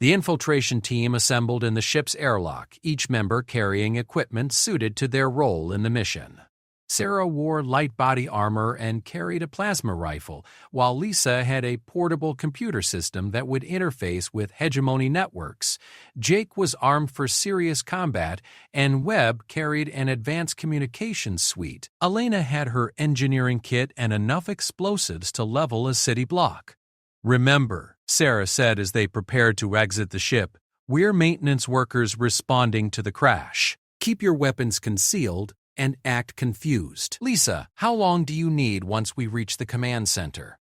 The infiltration team assembled in the ship's airlock, each member carrying equipment suited to their role in the mission. Sarah wore light body armor and carried a plasma rifle, while Lisa had a portable computer system that would interface with hegemony networks. Jake was armed for serious combat, and Webb carried an advanced communications suite. Elena had her engineering kit and enough explosives to level a city block. "Remember," Sarah said as they prepared to exit the ship, "we're maintenance workers responding to the crash. Keep your weapons concealed and act confused. Lisa, how long do you need once we reach the command center?"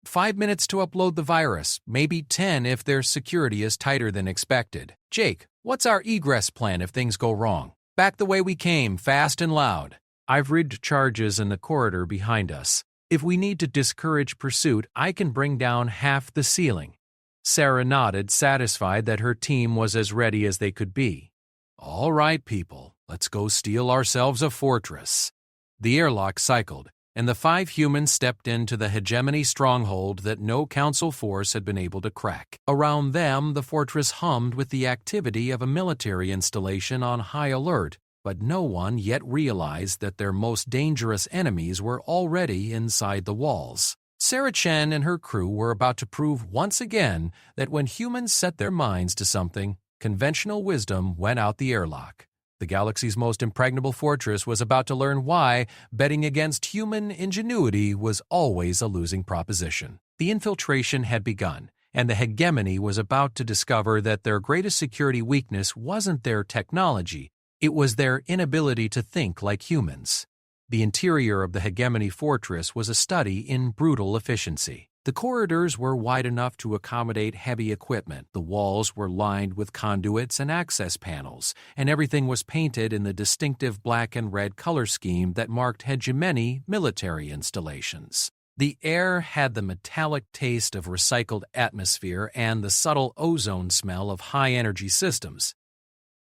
5 minutes to upload the virus, maybe 10 if their security is tighter than expected. "Jake, what's our egress plan if things go wrong?" "Back the way we came, fast and loud." "I've rigged charges in the corridor behind us. If we need to discourage pursuit, I can bring down half the ceiling." Sarah nodded, satisfied that her team was as ready as they could be. "All right, people. Let's go steal ourselves a fortress." The airlock cycled, and the 5 humans stepped into the hegemony stronghold that no council force had been able to crack. Around them, the fortress hummed with the activity of a military installation on high alert, but no one yet realized that their most dangerous enemies were already inside the walls. Sarah Chen and her crew were about to prove once again that when humans set their minds to something, conventional wisdom went out the airlock. The galaxy's most impregnable fortress was about to learn why betting against human ingenuity was always a losing proposition. The infiltration had begun, and the hegemony was about to discover that their greatest security weakness wasn't their technology, it was their inability to think like humans. The interior of the hegemony fortress was a study in brutal efficiency. The corridors were wide enough to accommodate heavy equipment, the walls were lined with conduits and access panels, and everything was painted in the distinctive black and red color scheme that marked hegemony military installations. The air had the metallic taste of recycled atmosphere and the subtle ozone smell of high-energy systems.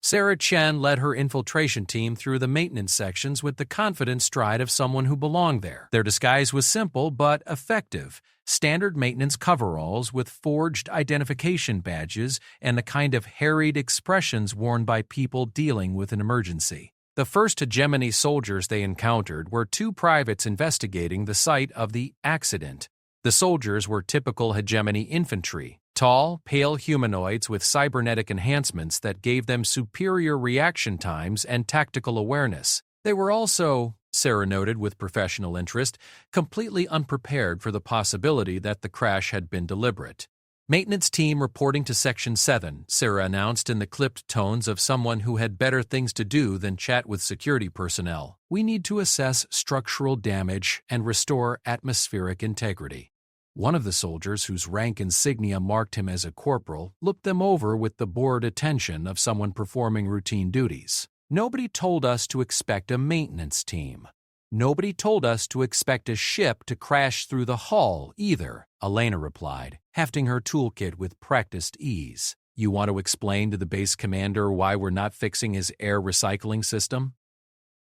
Sarah Chen led her infiltration team through the maintenance sections with the confident stride of someone who belonged there. Their disguise was simple but effective. Standard maintenance coveralls with forged identification badges and the kind of harried expressions worn by people dealing with an emergency. The first hegemony soldiers they encountered were two privates investigating the site of the accident. The soldiers were typical hegemony infantry, tall, pale humanoids with cybernetic enhancements that gave them superior reaction times and tactical awareness. They were also, Sarah noted with professional interest, completely unprepared for the possibility that the crash had been deliberate. Maintenance team reporting to Section 7, Sarah announced in the clipped tones of someone who had better things to do than chat with security personnel. We need to assess structural damage and restore atmospheric integrity. One of the soldiers, whose rank insignia marked him as a corporal, looked them over with the bored attention of someone performing routine duties. Nobody told us to expect a maintenance team. Nobody told us to expect a ship to crash through the hull either, Elena replied, hefting her toolkit with practiced ease. You want to explain to the base commander why we're not fixing his air recycling system?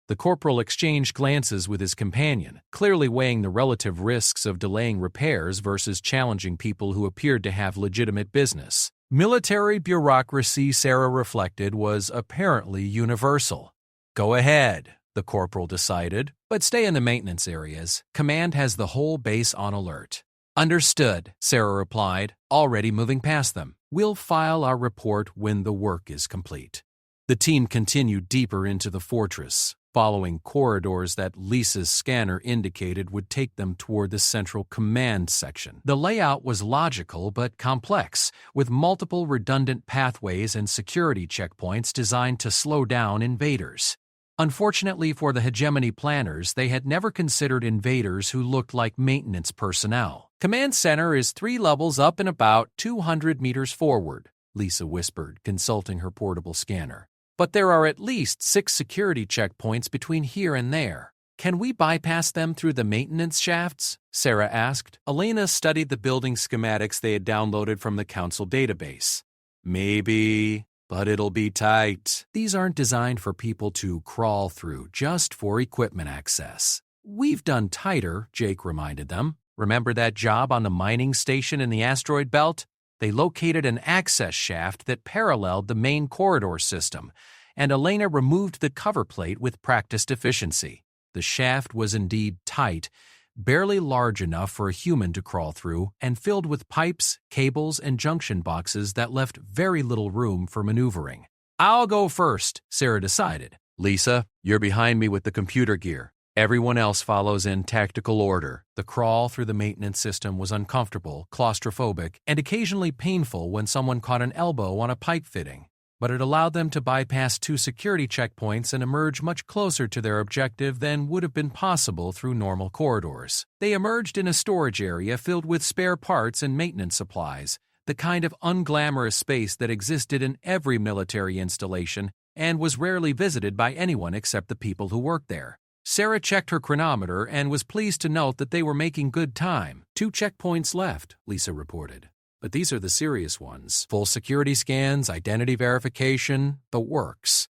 The corporal exchanged glances with his companion, clearly weighing the relative risks of delaying repairs versus challenging people who appeared to have legitimate business. Military bureaucracy, Sarah reflected, was apparently universal. Go ahead, the corporal decided, but stay in the maintenance areas. Command has the whole base on alert. Understood, Sarah replied, already moving past them. We'll file our report when the work is complete. The team continued deeper into the fortress, following corridors that Lisa's scanner indicated would take them toward the central command section. The layout was logical but complex, with multiple redundant pathways and security checkpoints designed to slow down invaders. Unfortunately for the hegemony planners, they had never considered invaders who looked like maintenance personnel. Command center is 3 levels up and about 200 meters forward, Lisa whispered, consulting her portable scanner. But there are at least 6 security checkpoints between here and there. Can we bypass them through the maintenance shafts? Sarah asked. Elena studied the building schematics they had downloaded from the council database. Maybe, but it'll be tight. These aren't designed for people to crawl through, just for equipment access. We've done tighter, Jake reminded them. Remember that job on the mining station in the asteroid belt? They located an access shaft that paralleled the main corridor system, and Elena removed the cover plate with practiced efficiency. The shaft was indeed tight, barely large enough for a human to crawl through, and filled with pipes, cables, and junction boxes that left very little room for maneuvering. I'll go first, Sarah decided. Lisa, you're behind me with the computer gear. Everyone else follows in tactical order. The crawl through the maintenance system was uncomfortable, claustrophobic, and occasionally painful when someone caught an elbow on a pipe fitting. But it allowed them to bypass 2 security checkpoints and emerge much closer to their objective than would have been possible through normal corridors. They emerged in a storage area filled with spare parts and maintenance supplies, the kind of unglamorous space that existed in every military installation and was rarely visited by anyone except the people who worked there. Sarah checked her chronometer and was pleased to note that they were making good time. 2 checkpoints left, Lisa reported. But these are the serious ones. Full security scans, identity verification, the works.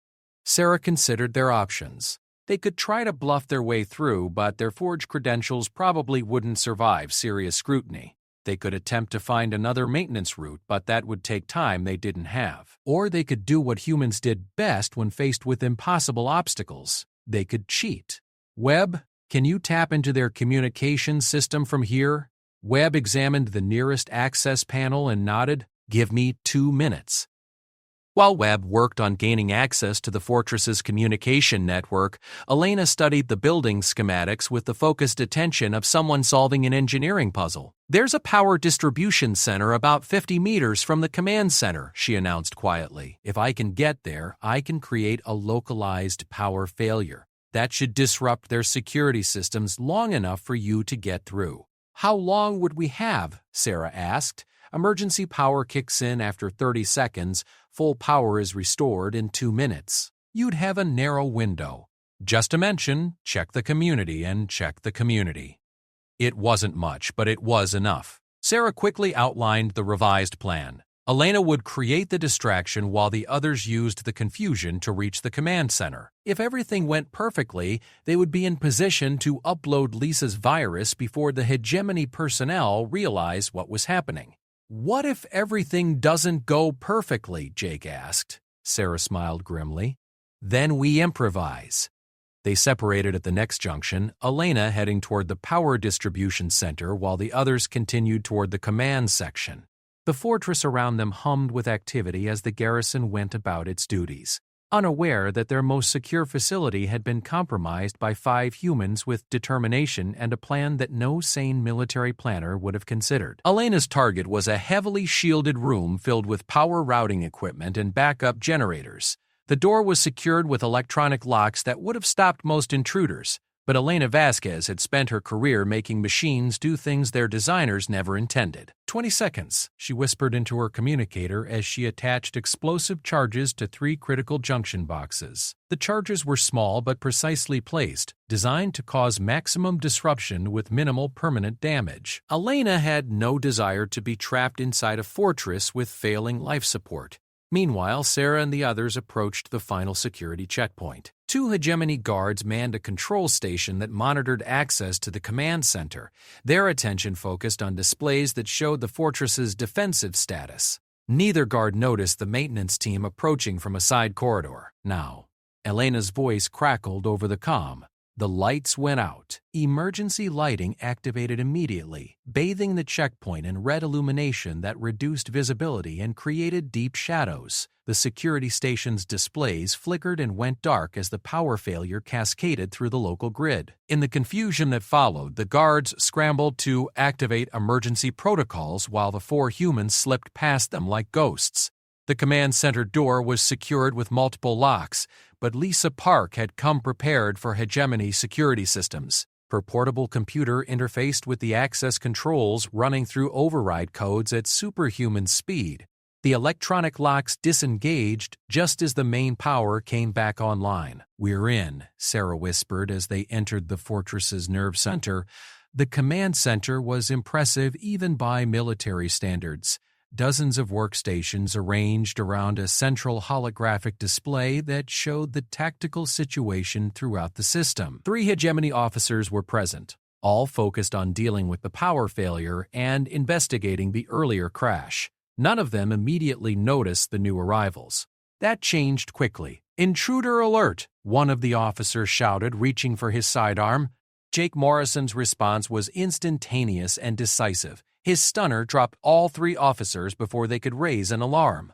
Sarah considered their options. They could try to bluff their way through, but their forged credentials probably wouldn't survive serious scrutiny. They could attempt to find another maintenance route, but that would take time they didn't have. Or they could do what humans did best when faced with impossible obstacles. They could cheat. Webb, can you tap into their communication system from here? Webb examined the nearest access panel and nodded. Give me 2 minutes. While Webb worked on gaining access to the fortress's communication network, Elena studied the building schematics with the focused attention of someone solving an engineering puzzle. There's a power distribution center about 50 meters from the command center, she announced quietly. If I can get there, I can create a localized power failure. That should disrupt their security systems long enough for you to get through. How long would we have? Sarah asked. Emergency power kicks in after 30 seconds. Full power is restored in 2 minutes. You'd have a narrow window. Just to mention, check the community and check the community. It wasn't much, but it was enough. Sarah quickly outlined the revised plan. Elena would create the distraction while the others used the confusion to reach the command center. If everything went perfectly, they would be in position to upload Lisa's virus before the hegemony personnel realized what was happening. "What if everything doesn't go perfectly?" Jake asked. Sarah smiled grimly. "Then we improvise." They separated at the next junction, Elena heading toward the power distribution center while the others continued toward the command section. The fortress around them hummed with activity as the garrison went about its duties, unaware that their most secure facility had been compromised by 5 humans with determination and a plan that no sane military planner would have considered. Elena's target was a heavily shielded room filled with power routing equipment and backup generators. The door was secured with electronic locks that would have stopped most intruders, but Elena Vasquez had spent her career making machines do things their designers never intended. 20 seconds, she whispered into her communicator as she attached explosive charges to 3 critical junction boxes. The charges were small but precisely placed, designed to cause maximum disruption with minimal permanent damage. Elena had no desire to be trapped inside a fortress with failing life support. Meanwhile, Sarah and the others approached the final security checkpoint. 2 hegemony guards manned a control station that monitored access to the command center, their attention focused on displays that showed the fortress's defensive status. Neither guard noticed the maintenance team approaching from a side corridor. Now, Elena's voice crackled over the comm. The lights went out. Emergency lighting activated immediately, bathing the checkpoint in red illumination that reduced visibility and created deep shadows. The security station's displays flickered and went dark as the power failure cascaded through the local grid. In the confusion that followed, the guards scrambled to activate emergency protocols while the 4 humans slipped past them like ghosts. The command center door was secured with multiple locks, but Lisa Park had come prepared for hegemony security systems. Her portable computer interfaced with the access controls running through override codes at superhuman speed. The electronic locks disengaged just as the main power came back online. "We're in," Sarah whispered as they entered the fortress's nerve center. The command center was impressive even by military standards. Dozens of workstations arranged around a central holographic display that showed the tactical situation throughout the system. 3 hegemony officers were present, all focused on dealing with the power failure and investigating the earlier crash. None of them immediately noticed the new arrivals. That changed quickly. "Intruder alert!" one of the officers shouted, reaching for his sidearm. Jake Morrison's response was instantaneous and decisive. His stunner dropped all 3 officers before they could raise an alarm.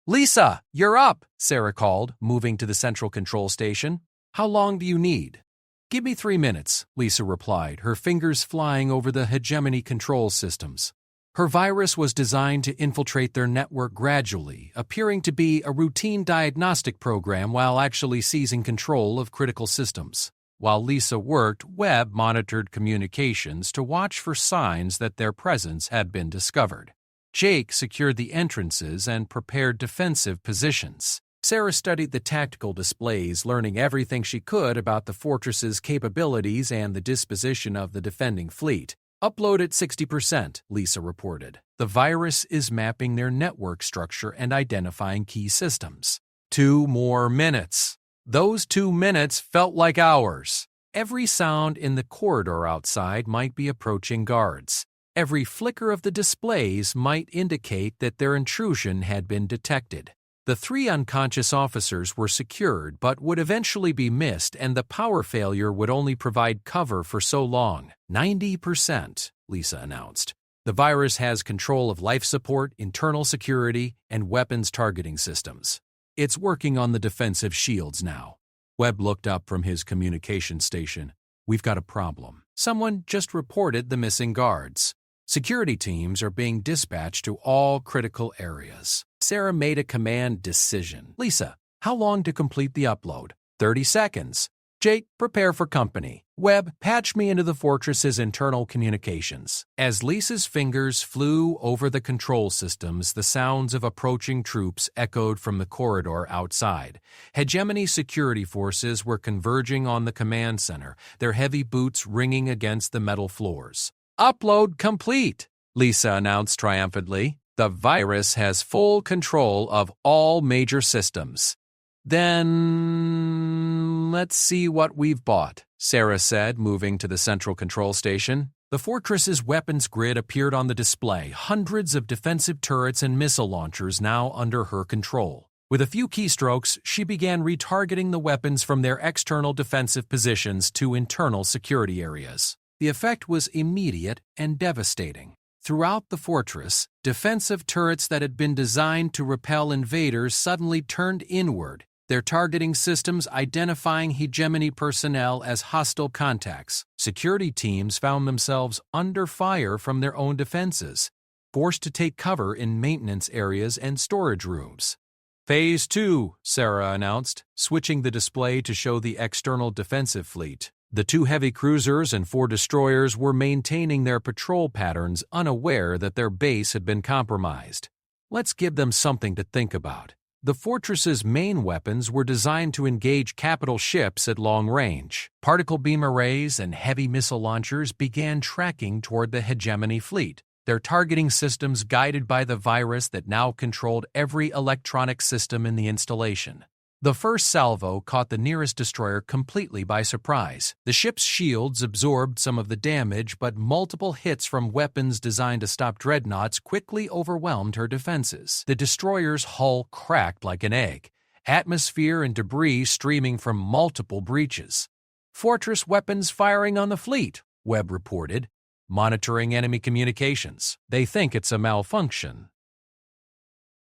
"Lisa, you're up," Sarah called, moving to the central control station. "How long do you need?" "Give me 3 minutes," Lisa replied, her fingers flying over the hegemony control systems. Her virus was designed to infiltrate their network gradually, appearing to be a routine diagnostic program while actually seizing control of critical systems. While Lisa worked, Webb monitored communications to watch for signs that their presence had been discovered. Jake secured the entrances and prepared defensive positions. Sarah studied the tactical displays, learning everything she could about the fortress's capabilities and the disposition of the defending fleet. "Upload at 60%, Lisa reported. "The virus is mapping their network structure and identifying key systems." 2 more minutes. Those 2 minutes felt like hours. Every sound in the corridor outside might be approaching guards. Every flicker of the displays might indicate that their intrusion had been detected. The 3 unconscious officers were secured but would eventually be missed, and the power failure would only provide cover for so long. 90%, Lisa announced. "The virus has control of life support, internal security, and weapons targeting systems. It's working on the defensive shields now." Webb looked up from his communication station. "We've got a problem. Someone just reported the missing guards. Security teams are being dispatched to all critical areas." Sarah made a command decision. "Lisa, how long to complete the upload?" 30 seconds. "Jake, prepare for company. Webb, patch me into the fortress's internal communications." As Lisa's fingers flew over the control systems, the sounds of approaching troops echoed from the corridor outside. Hegemony security forces were converging on the command center, their heavy boots ringing against the metal floors. "Upload complete," Lisa announced triumphantly. The virus has full control of all major systems. Then let's see what we've bought, Sarah said, moving to the central control station. The fortress's weapons grid appeared on the display, hundreds of defensive turrets and missile launchers now under her control. With a few keystrokes, she began retargeting the weapons from their external defensive positions to internal security areas. The effect was immediate and devastating. Throughout the fortress, defensive turrets that had been designed to repel invaders suddenly turned inward, their targeting systems identifying hegemony personnel as hostile contacts. Security teams found themselves under fire from their own defenses, forced to take cover in maintenance areas and storage rooms. Phase 2, Sarah announced, switching the display to show the external defensive fleet. The 2 heavy cruisers and 4 destroyers were maintaining their patrol patterns, unaware that their base had been compromised. Let's give them something to think about. The fortress's main weapons were designed to engage capital ships at long range. Particle beam arrays and heavy missile launchers began tracking toward the hegemony fleet, their targeting systems guided by the virus that now controlled every electronic system in the installation. The first salvo caught the nearest destroyer completely by surprise. The ship's shields absorbed some of the damage, but multiple hits from weapons designed to stop dreadnoughts quickly overwhelmed her defenses. The destroyer's hull cracked like an egg, atmosphere and debris streaming from multiple breaches. "Fortress weapons firing on the fleet," Webb reported, monitoring enemy communications. "They think it's a malfunction."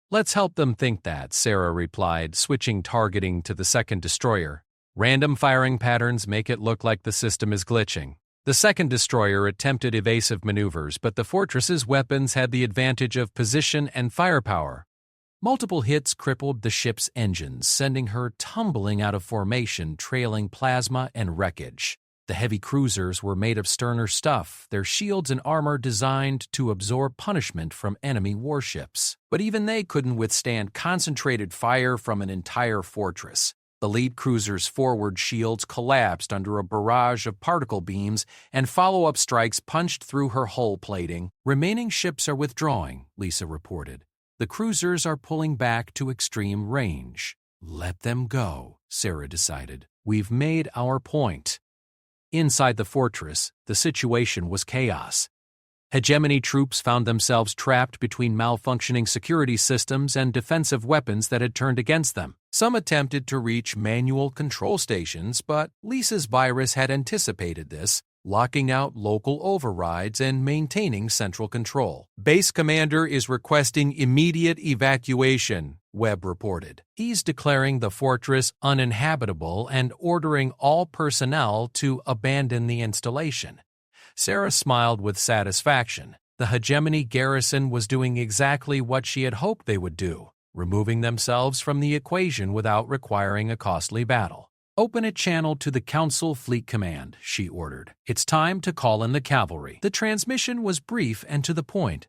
"Let's help them think that," Sarah replied, switching targeting to the second destroyer. "Random firing patterns make it look like the system is glitching." The second destroyer attempted evasive maneuvers, but the fortress's weapons had the advantage of position and firepower. Multiple hits crippled the ship's engines, sending her tumbling out of formation, trailing plasma and wreckage. The heavy cruisers were made of sterner stuff, their shields and armor designed to absorb punishment from enemy warships. But even they couldn't withstand concentrated fire from an entire fortress. The lead cruiser's forward shields collapsed under a barrage of particle beams, and follow-up strikes punched through her hull plating. "Remaining ships are withdrawing," Lisa reported. "The cruisers are pulling back to extreme range." "Let them go," Sarah decided. "We've made our point." Inside the fortress, the situation was chaos. Hegemony troops found themselves trapped between malfunctioning security systems and defensive weapons that had turned against them. Some attempted to reach manual control stations, but Lisa's virus had anticipated this, locking out local overrides and maintaining central control. "Base commander is requesting immediate evacuation," Webb reported. "He's declaring the fortress uninhabitable and ordering all personnel to abandon the installation." Sarah smiled with satisfaction. The hegemony garrison was doing exactly what she had hoped they would do, removing themselves from the equation without requiring a costly battle. "Open a channel to the Council Fleet Command," she ordered. "It's time to call in the cavalry." The transmission was brief and to the point.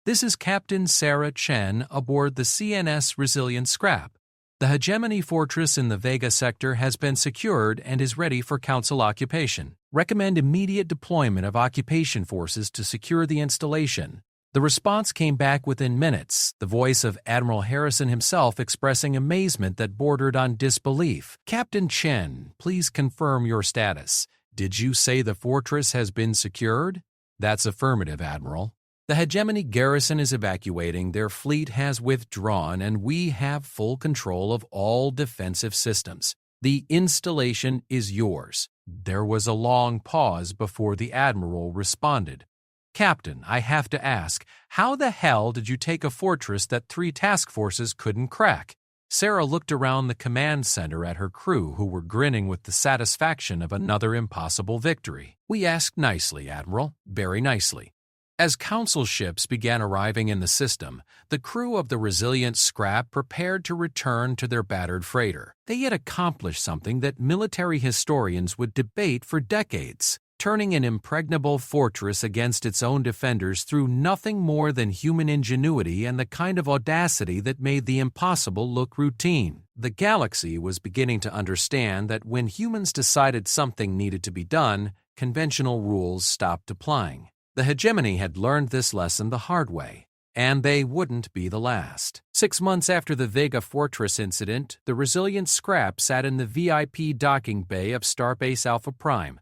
"This is Captain Sarah Chen aboard the CNS Resilient Scrap. The hegemony fortress in the Vega sector has been secured and is ready for Council occupation. Recommend immediate deployment of occupation forces to secure the installation." The response came back within minutes, the voice of Admiral Harrison himself expressing amazement that bordered on disbelief. "Captain Chen, please confirm your status. Did you say the fortress has been secured?" "That's affirmative, Admiral. The hegemony garrison is evacuating, their fleet has withdrawn, and we have full control of all defensive systems. The installation is yours." There was a long pause before the Admiral responded. "Captain, I have to ask, how the hell did you take a fortress that 3 task forces couldn't crack?" Sarah looked around the command center at her crew, who were grinning with the satisfaction of another impossible victory. "We asked nicely, Admiral, very nicely." As Council ships began arriving in the system, the crew of the Resilient Scrap prepared to return to their battered freighter. They had accomplished something that military historians would debate for decades. Turning an impregnable fortress against its own defenders through nothing more than human ingenuity and the kind of audacity that made the impossible look routine. The galaxy was beginning to understand that when humans decided something needed to be done, conventional rules stopped applying. The hegemony had learned this lesson the hard way. And they wouldn't be the last. 6 months after the Vega Fortress incident, the resilient Scrap sat in the VIP docking bay of Starbase Alpha Prime,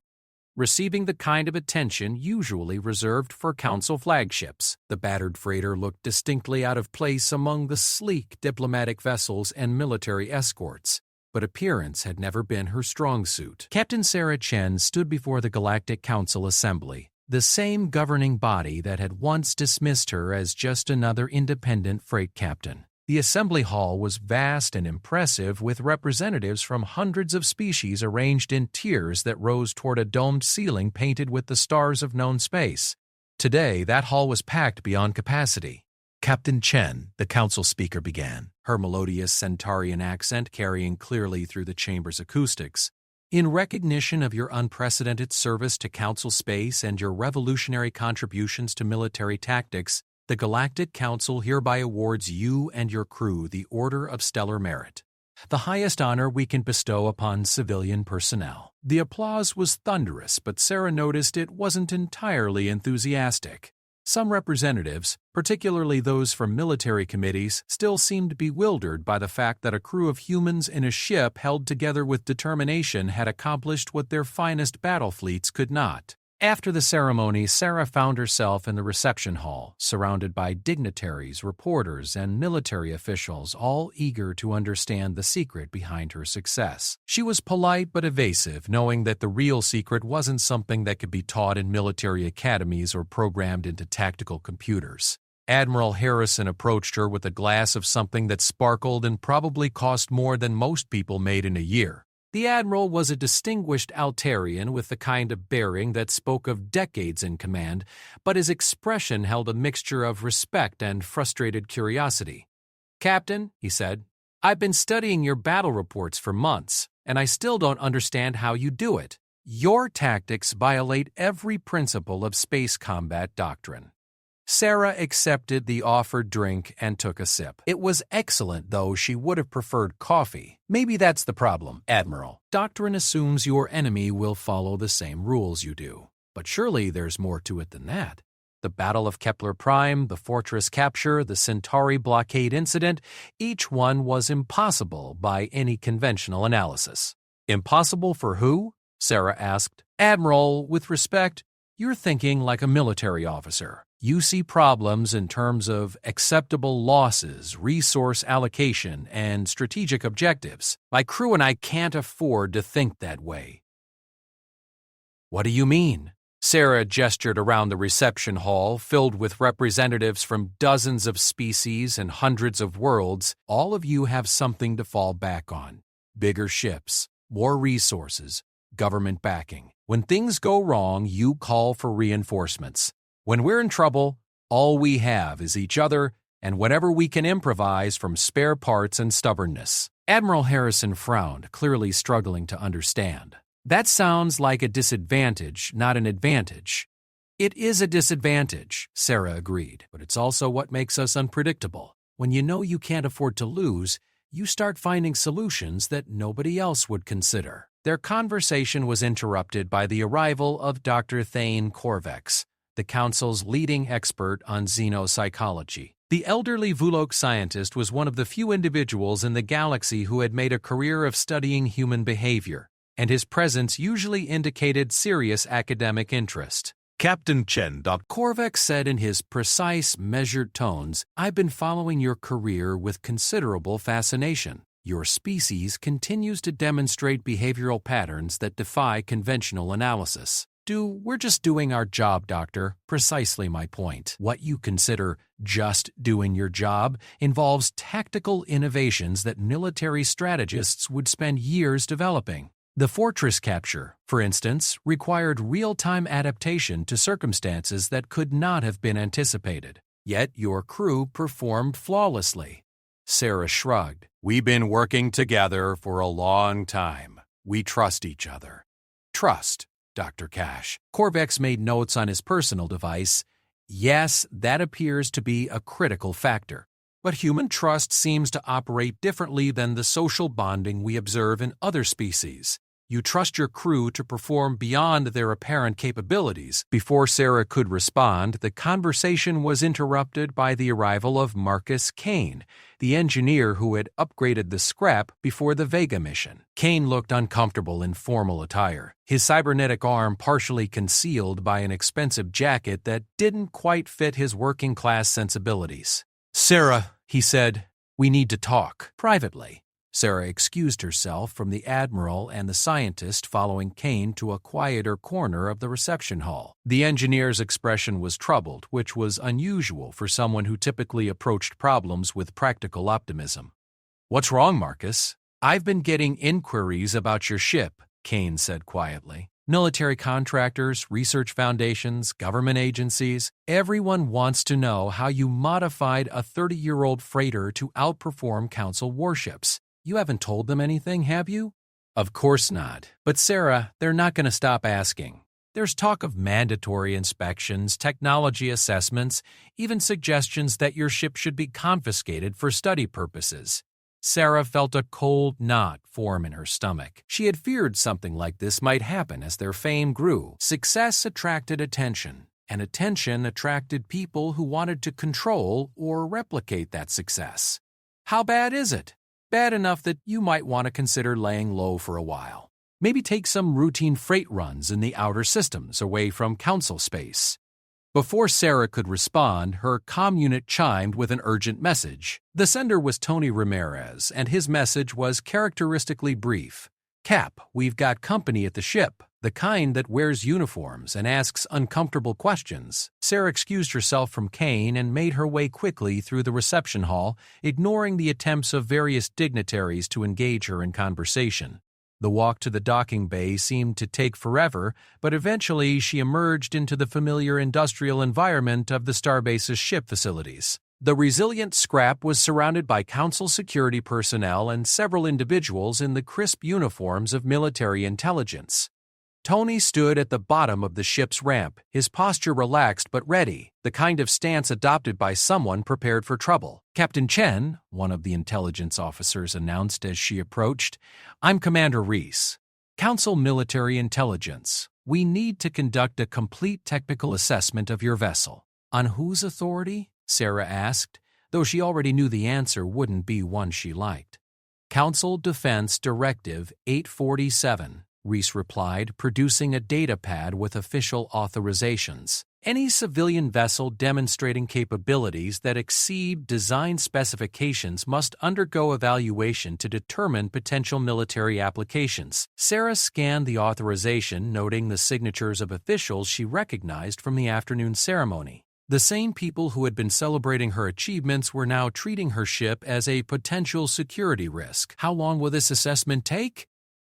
receiving the kind of attention usually reserved for Council flagships. The battered freighter looked distinctly out of place among the sleek diplomatic vessels and military escorts, but appearance had never been her strong suit. Captain Sarah Chen stood before the Galactic Council Assembly, the same governing body that had once dismissed her as just another independent freight captain. The assembly hall was vast and impressive, with representatives from hundreds of species arranged in tiers that rose toward a domed ceiling painted with the stars of known space. Today, that hall was packed beyond capacity. Captain Chen, the council speaker began, her melodious Centaurian accent carrying clearly through the chamber's acoustics. In recognition of your unprecedented service to council space and your revolutionary contributions to military tactics, the Galactic Council hereby awards you and your crew the Order of Stellar Merit, the highest honor we can bestow upon civilian personnel. The applause was thunderous, but Sarah noticed it wasn't entirely enthusiastic. Some representatives, particularly those from military committees, still seemed bewildered by the fact that a crew of humans in a ship held together with determination had accomplished what their finest battle fleets could not. After the ceremony, Sarah found herself in the reception hall, surrounded by dignitaries, reporters, and military officials, all eager to understand the secret behind her success. She was polite but evasive, knowing that the real secret wasn't something that could be taught in military academies or programmed into tactical computers. Admiral Harrison approached her with a glass of something that sparkled and probably cost more than most people made in a year. The Admiral was a distinguished Altarian with the kind of bearing that spoke of decades in command, but his expression held a mixture of respect and frustrated curiosity. "Captain," he said, "I've been studying your battle reports for months, and I still don't understand how you do it. Your tactics violate every principle of space combat doctrine." Sarah accepted the offered drink and took a sip. It was excellent, though she would have preferred coffee. "Maybe that's the problem, Admiral. Doctrine assumes your enemy will follow the same rules you do. But surely there's more to it than that. The Battle of Kepler Prime, the fortress capture, the Centauri blockade incident, each one was impossible by any conventional analysis." "Impossible for who?" Sarah asked. "Admiral, with respect, you're thinking like a military officer. You see problems in terms of acceptable losses, resource allocation, and strategic objectives. My crew and I can't afford to think that way." "What do you mean?" Sarah gestured around the reception hall, filled with representatives from dozens of species and hundreds of worlds. "All of you have something to fall back on. Bigger ships, more resources, government backing. When things go wrong, you call for reinforcements. When we're in trouble, all we have is each other and whatever we can improvise from spare parts and stubbornness." Admiral Harrison frowned, clearly struggling to understand. "That sounds like a disadvantage, not an advantage." "It is a disadvantage," Sarah agreed, "but it's also what makes us unpredictable. When you know you can't afford to lose, you start finding solutions that nobody else would consider." Their conversation was interrupted by the arrival of Dr. Thane Corvex, the Council's leading expert on xenopsychology. The elderly Vulok scientist was one of the few individuals in the galaxy who had made a career of studying human behavior, and his presence usually indicated serious academic interest. Captain Chen. Corvex said in his precise, measured tones, "I've been following your career with considerable fascination. Your species continues to demonstrate behavioral patterns that defy conventional analysis." "We're just doing our job, Doctor. Precisely my point. What you consider just doing your job involves tactical innovations that military strategists would spend years developing. The fortress capture, for instance, required real-time adaptation to circumstances that could not have been anticipated. Yet your crew performed flawlessly." Sarah shrugged. "We've been working together for a long time. We trust each other." "Trust, Dr. Cash." Corvex made notes on his personal device. "Yes, that appears to be a critical factor. But human trust seems to operate differently than the social bonding we observe in other species. You trust your crew to perform beyond their apparent capabilities. Before Sarah could respond, the conversation was interrupted by the arrival of Marcus Kane, the engineer who had upgraded the scrap before the Vega mission. Kane looked uncomfortable in formal attire, his cybernetic arm partially concealed by an expensive jacket that didn't quite fit his working-class sensibilities. "Sarah," he said, "we need to talk privately." Sarah excused herself from the Admiral and the scientist, following Kane to a quieter corner of the reception hall. The engineer's expression was troubled, which was unusual for someone who typically approached problems with practical optimism. "What's wrong, Marcus?" "I've been getting inquiries about your ship," Kane said quietly. "Military contractors, research foundations, government agencies, everyone wants to know how you modified a 30-year-old freighter to outperform Council warships. You haven't told them anything, have you?" "Of course not. But Sarah, they're not going to stop asking. There's talk of mandatory inspections, technology assessments, even suggestions that your ship should be confiscated for study purposes." Sarah felt a cold knot form in her stomach. She had feared something like this might happen as their fame grew. Success attracted attention, and attention attracted people who wanted to control or replicate that success. "How bad is it?" "Bad enough that you might want to consider laying low for a while. Maybe take some routine freight runs in the outer systems away from Council space." Before Sarah could respond, her comm unit chimed with an urgent message. The sender was Tony Ramirez, and his message was characteristically brief. "Cap, we've got company at the ship, the kind that wears uniforms and asks uncomfortable questions." Sarah excused herself from Kane and made her way quickly through the reception hall, ignoring the attempts of various dignitaries to engage her in conversation. The walk to the docking bay seemed to take forever, but eventually she emerged into the familiar industrial environment of the Starbase's ship facilities. The resilient scrap was surrounded by Council security personnel and several individuals in the crisp uniforms of military intelligence. Tony stood at the bottom of the ship's ramp, his posture relaxed but ready, the kind of stance adopted by someone prepared for trouble. "Captain Chen," one of the intelligence officers announced as she approached, "I'm Commander Reese. Council Military Intelligence. We need to conduct a complete technical assessment of your vessel." "On whose authority?" Sarah asked, though she already knew the answer wouldn't be one she liked. "Council Defense Directive 847. Reese replied, producing a data pad with official authorizations. "Any civilian vessel demonstrating capabilities that exceed design specifications must undergo evaluation to determine potential military applications." Sarah scanned the authorization, noting the signatures of officials she recognized from the afternoon ceremony. The same people who had been celebrating her achievements were now treating her ship as a potential security risk. "How long will this assessment take?"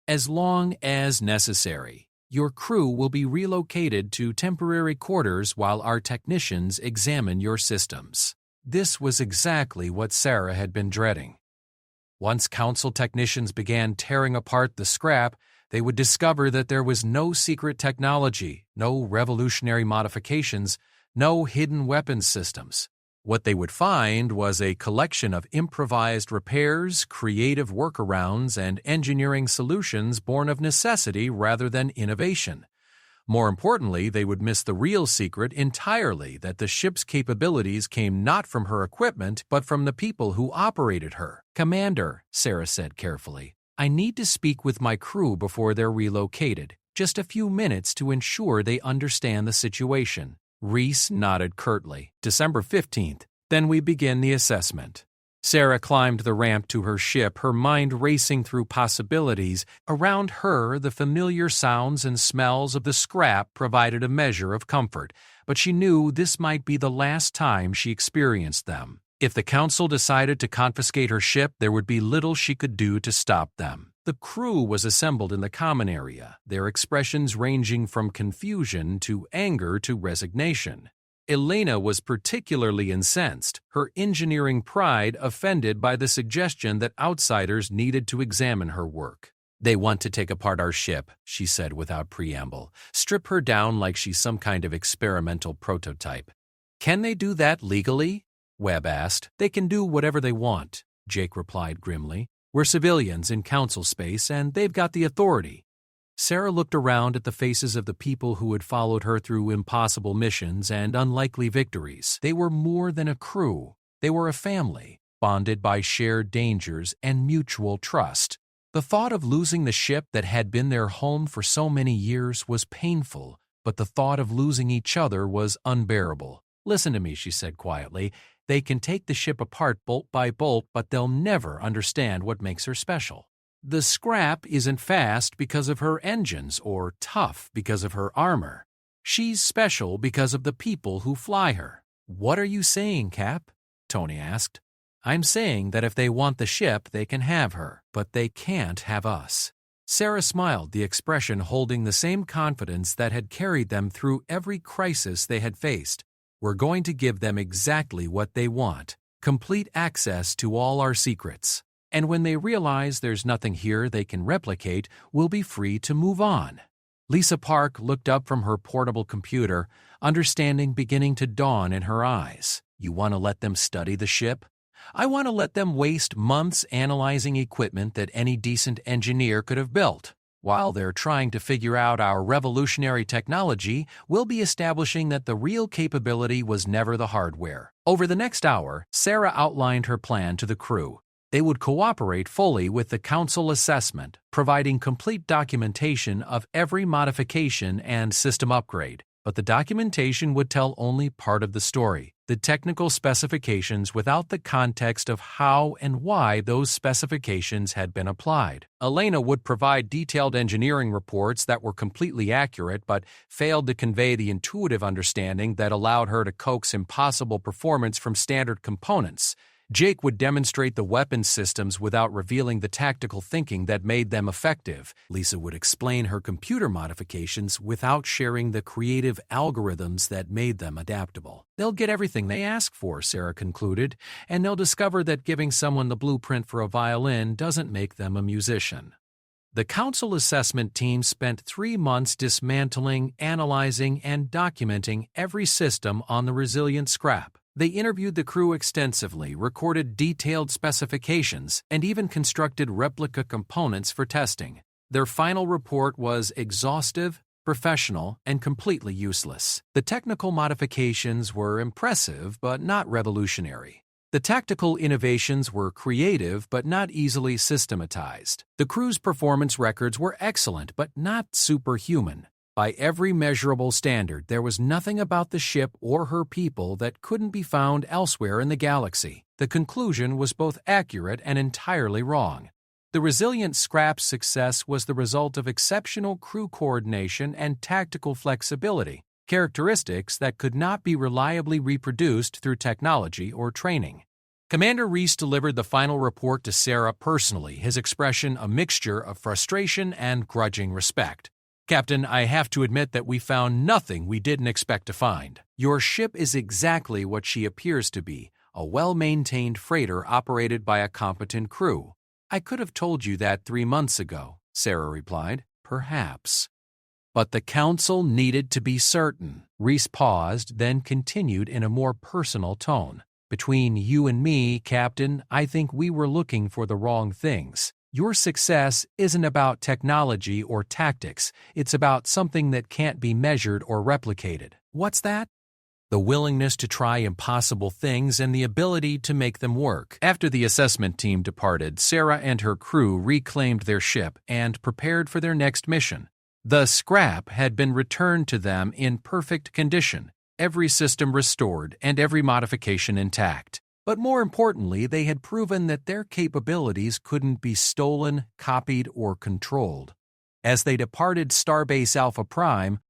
"As long as necessary. Your crew will be relocated to temporary quarters while our technicians examine your systems." This was exactly what Sarah had been dreading. Once Council technicians began tearing apart the scrap, they would discover that there was no secret technology, no revolutionary modifications, no hidden weapons systems. What they would find was a collection of improvised repairs, creative workarounds, and engineering solutions born of necessity rather than innovation. More importantly, they would miss the real secret entirely, that the ship's capabilities came not from her equipment but from the people who operated her. "Commander," Sarah said carefully, "I need to speak with my crew before they're relocated. Just a few minutes to ensure they understand the situation." Reese nodded curtly. "December 15th. Then we begin the assessment." Sarah climbed the ramp to her ship, her mind racing through possibilities. Around her, the familiar sounds and smells of the scrap provided a measure of comfort, but she knew this might be the last time she experienced them. If the Council decided to confiscate her ship, there would be little she could do to stop them. The crew was assembled in the common area, their expressions ranging from confusion to anger to resignation. Elena was particularly incensed, her engineering pride offended by the suggestion that outsiders needed to examine her work. "They want to take apart our ship," she said without preamble. "Strip her down like she's some kind of experimental prototype." "Can they do that legally?" Webb asked. "They can do whatever they want," Jake replied grimly. "We're civilians in Council space, and they've got the authority." Sarah looked around at the faces of the people who had followed her through impossible missions and unlikely victories. They were more than a crew. They were a family, bonded by shared dangers and mutual trust. The thought of losing the ship that had been their home for so many years was painful, but the thought of losing each other was unbearable. "Listen to me," she said quietly. "They can take the ship apart bolt by bolt, but they'll never understand what makes her special. The Scrap isn't fast because of her engines or tough because of her armor. She's special because of the people who fly her." "What are you saying, Cap?" Tony asked. "I'm saying that if they want the ship, they can have her, but they can't have us." Sarah smiled, the expression holding the same confidence that had carried them through every crisis they had faced. "We're going to give them exactly what they want, complete access to all our secrets. And when they realize there's nothing here they can replicate, we'll be free to move on." Lisa Park looked up from her portable computer, understanding beginning to dawn in her eyes. "You want to let them study the ship? I want to let them waste months analyzing equipment that any decent engineer could have built. While they're trying to figure out our revolutionary technology, we'll be establishing that the real capability was never the hardware." Over the next hour, Sarah outlined her plan to the crew. They would cooperate fully with the Council assessment, providing complete documentation of every modification and system upgrade. But the documentation would tell only part of the story, the technical specifications without the context of how and why those specifications had been applied. Elena would provide detailed engineering reports that were completely accurate but failed to convey the intuitive understanding that allowed her to coax impossible performance from standard components. Jake would demonstrate the weapon systems without revealing the tactical thinking that made them effective. Lisa would explain her computer modifications without sharing the creative algorithms that made them adaptable. They'll get everything they ask for, Sarah concluded, and they'll discover that giving someone the blueprint for a violin doesn't make them a musician. The Council assessment team spent 3 months dismantling, analyzing, and documenting every system on the Resilient Scrap. They interviewed the crew extensively, recorded detailed specifications, and even constructed replica components for testing. Their final report was exhaustive, professional, and completely useless. The technical modifications were impressive but not revolutionary. The tactical innovations were creative but not easily systematized. The crew's performance records were excellent but not superhuman. By every measurable standard, there was nothing about the ship or her people that couldn't be found elsewhere in the galaxy. The conclusion was both accurate and entirely wrong. The Resilient Scrap's success was the result of exceptional crew coordination and tactical flexibility, characteristics that could not be reliably reproduced through technology or training. Commander Reese delivered the final report to Sarah personally, his expression a mixture of frustration and grudging respect. "Captain, I have to admit that we found nothing we didn't expect to find. Your ship is exactly what she appears to be, a well-maintained freighter operated by a competent crew." "I could have told you that 3 months ago," Sarah replied. "Perhaps." But the Council needed to be certain. Reese paused, then continued in a more personal tone. "Between you and me, Captain, I think we were looking for the wrong things. Your success isn't about technology or tactics. It's about something that can't be measured or replicated." "What's that?" "The willingness to try impossible things and the ability to make them work." After the assessment team departed, Sarah and her crew reclaimed their ship and prepared for their next mission. The Scrap had been returned to them in perfect condition, every system restored and every modification intact. But more importantly, they had proven that their capabilities couldn't be stolen, copied, or controlled. As they departed Starbase Alpha Prime,